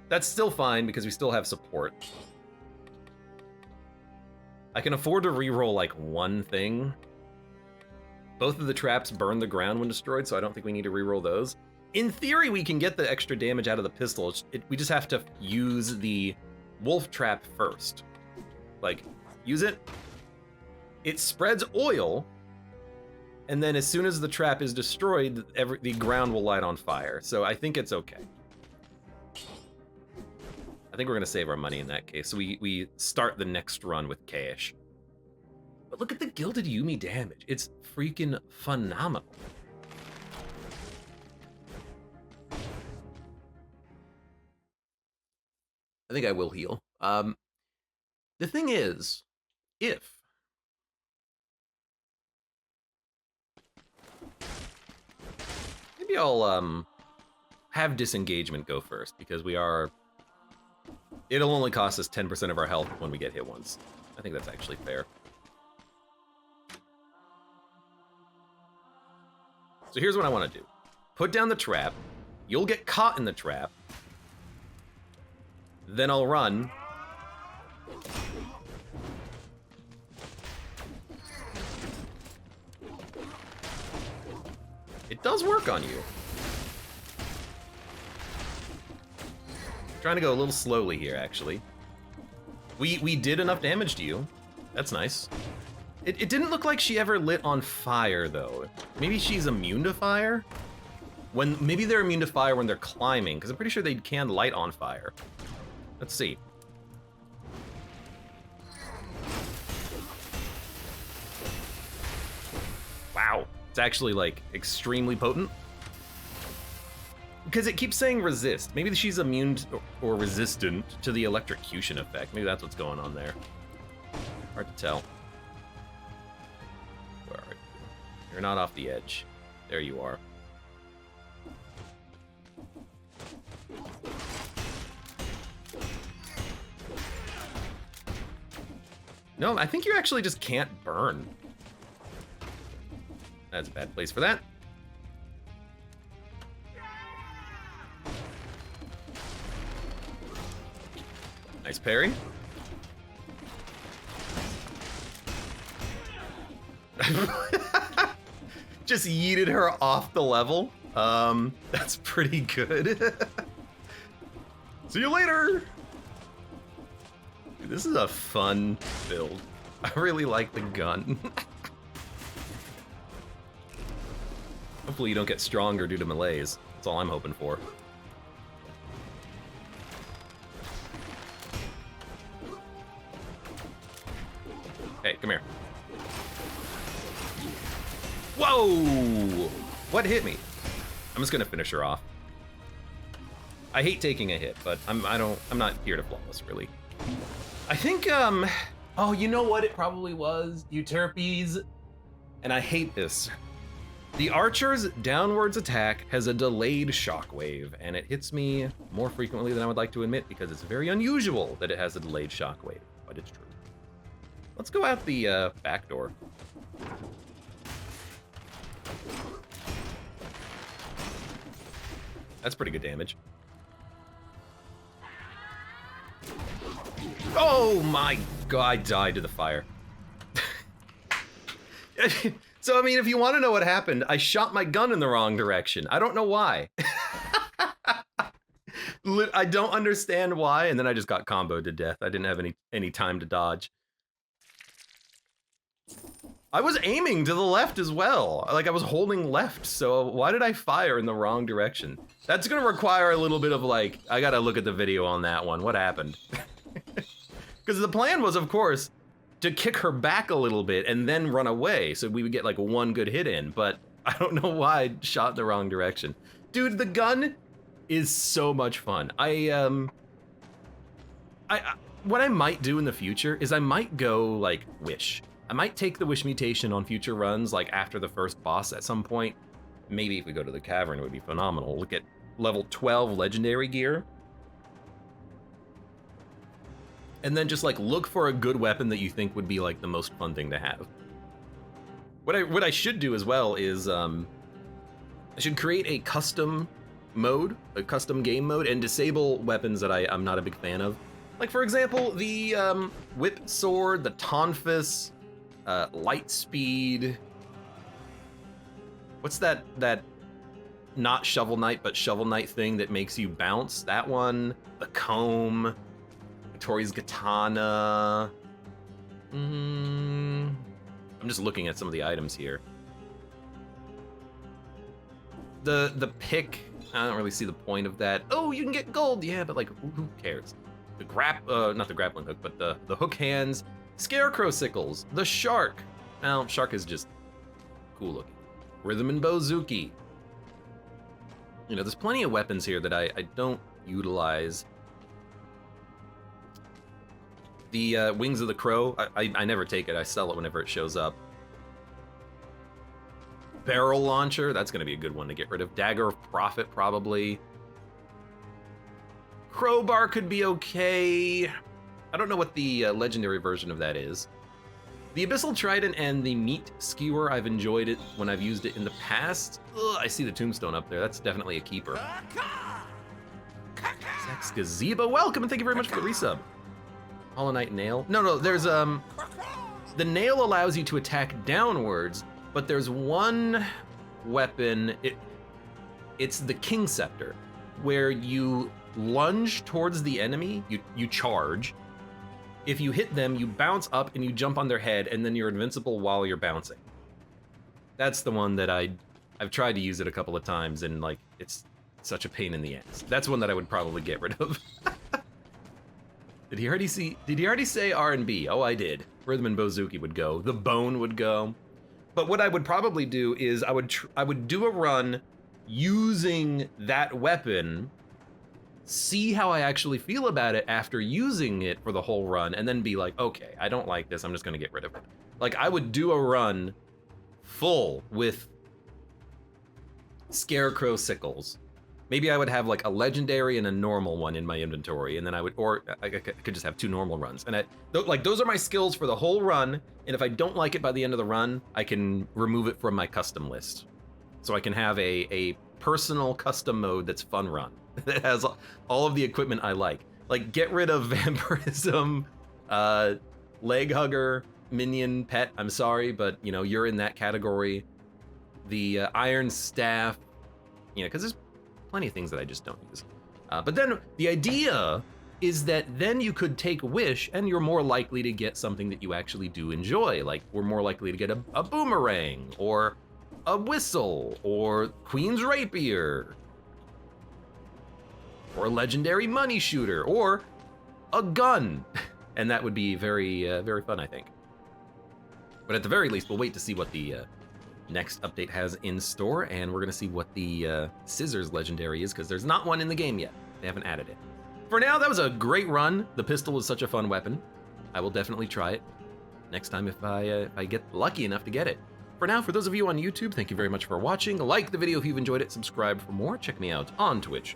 That's still fine because we still have support. I can afford to reroll like one thing. Both of the traps burn the ground when destroyed, so I don't think we need to reroll those. In theory, we can get the extra damage out of the pistol. We just have to use the wolf trap first. Like, use it. It spreads oil, and then as soon as the trap is destroyed, the ground will light on fire. So I think it's okay. I think we're gonna save our money in that case. So we start the next run with cash. But look at the Gilded Yumi damage. It's freaking phenomenal. I think I will heal. The thing is, if maybe I'll have disengagement go first, because it'll only cost us 10% of our health when we get hit once. I think that's actually fair. So here's what I want to do. Put down the trap. You'll get caught in the trap. Then I'll run. It does work on you. Trying to go a little slowly here, actually. We did enough damage to you. That's nice. It didn't look like she ever lit on fire, though. Maybe she's immune to fire? Maybe they're immune to fire when they're climbing, because I'm pretty sure they can light on fire. Let's see. Wow. It's actually, like, extremely potent. Because it keeps saying resist. Maybe she's immune or resistant to the electrocution effect. Maybe that's what's going on there. Hard to tell. Where are you? You're not off the edge. There you are. No, I think you actually just can't burn. That's a bad place for that. Nice parry. Just yeeted her off the level. That's pretty good. See you later. Dude, this is a fun build. I really like the gun. Hopefully you don't get stronger due to melees. That's all I'm hoping for. Hey, come here. Whoa! What hit me? I'm just gonna finish her off. I hate taking a hit, but I'm not here to flawless, really. I think, oh, you know what it probably was? Euterpes. And I hate this. The archer's downwards attack has a delayed shockwave, and it hits me more frequently than I would like to admit because it's very unusual that it has a delayed shockwave, but it's true. Let's go out the back door. That's pretty good damage. Oh my god, I died to the fire. So, I mean, if you want to know what happened, I shot my gun in the wrong direction. I don't know why. I don't understand why, and then I just got comboed to death. I didn't have any time to dodge. I was aiming to the left as well. Like, I was holding left, so why did I fire in the wrong direction? That's gonna require a little bit of, like, I gotta look at the video on that one. What happened? Because the plan was, of course, to kick her back a little bit and then run away, so we would get like one good hit in, but I don't know why I shot in the wrong direction. Dude, the gun is so much fun. What I might do in the future is I might go like Wish. I might take the Wish mutation on future runs, like after the first boss at some point. Maybe if we go to the cavern, it would be phenomenal. Look at level 12 legendary gear. And then just like look for a good weapon that you think would be like the most fun thing to have. What I should do as well is I should create a custom mode, a custom game mode, and disable weapons that I'm not a big fan of. Like for example, the whip sword, the tonfus, light speed. What's that not shovel knight but shovel knight thing that makes you bounce? That one, the comb. Tori's katana. I'm just looking at some of the items here. The pick, I don't really see the point of that. Oh, you can get gold, yeah, but like, who cares? The not the grappling hook, but the hook hands, scarecrow sickles, the shark. Well, shark is just cool looking. Rhythm and bozuki. You know, there's plenty of weapons here that I don't utilize. The Wings of the Crow, I never take it. I sell it whenever it shows up. Barrel Launcher, that's going to be a good one to get rid of. Dagger of Prophet, probably. Crowbar could be okay. I don't know what the legendary version of that is. The Abyssal Trident and the Meat Skewer, I've enjoyed it when I've used it in the past. Ugh, I see the tombstone up there. That's definitely a keeper. Sex Gazebo, welcome, and thank you very much for the resub. Hollow Knight Nail? No, there's, the nail allows you to attack downwards, but there's one weapon, it's the King Scepter, where you lunge towards the enemy, you charge. If you hit them, you bounce up and you jump on their head, and then you're invincible while you're bouncing. That's the one that I've tried to use it a couple of times, and like, it's such a pain in the ass. That's one that I would probably get rid of. Did he already say R&B? Oh, I did. Rhythm and Bozuki would go. The Bone would go. But what I would probably do is I would do a run using that weapon, see how I actually feel about it after using it for the whole run, and then be like, okay, I don't like this, I'm just gonna get rid of it. Like, I would do a run full with Scarecrow Sickles. Maybe I would have like a legendary and a normal one in my inventory, and then I could just have two normal runs. And like those are my skills for the whole run, and if I don't like it by the end of the run, I can remove it from my custom list. So I can have a personal custom mode that's fun run. That has all of the equipment I like. Like get rid of vampirism, leg hugger, minion, pet, I'm sorry, but you know, you're in that category. The iron staff, you know, because there's plenty of things that I just don't use. But then the idea is that then you could take Wish and you're more likely to get something that you actually do enjoy. Like we're more likely to get a boomerang or a whistle or Queen's Rapier or a legendary money shooter or a gun. And that would be very, very fun, I think. But at the very least, we'll wait to see what the next update has in store, and we're gonna see what the scissors legendary is, because there's not one in the game yet. They haven't added it. For now, that was a great run. The pistol is such a fun weapon. I will definitely try it next time if I get lucky enough to get it. For now, for those of you on YouTube, thank you very much for watching. Like the video if you've enjoyed it, subscribe for more. Check me out on Twitch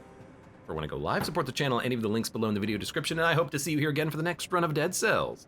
for when I go live. Support the channel, any of the links below in the video description, and I hope to see you here again for the next run of Dead Cells.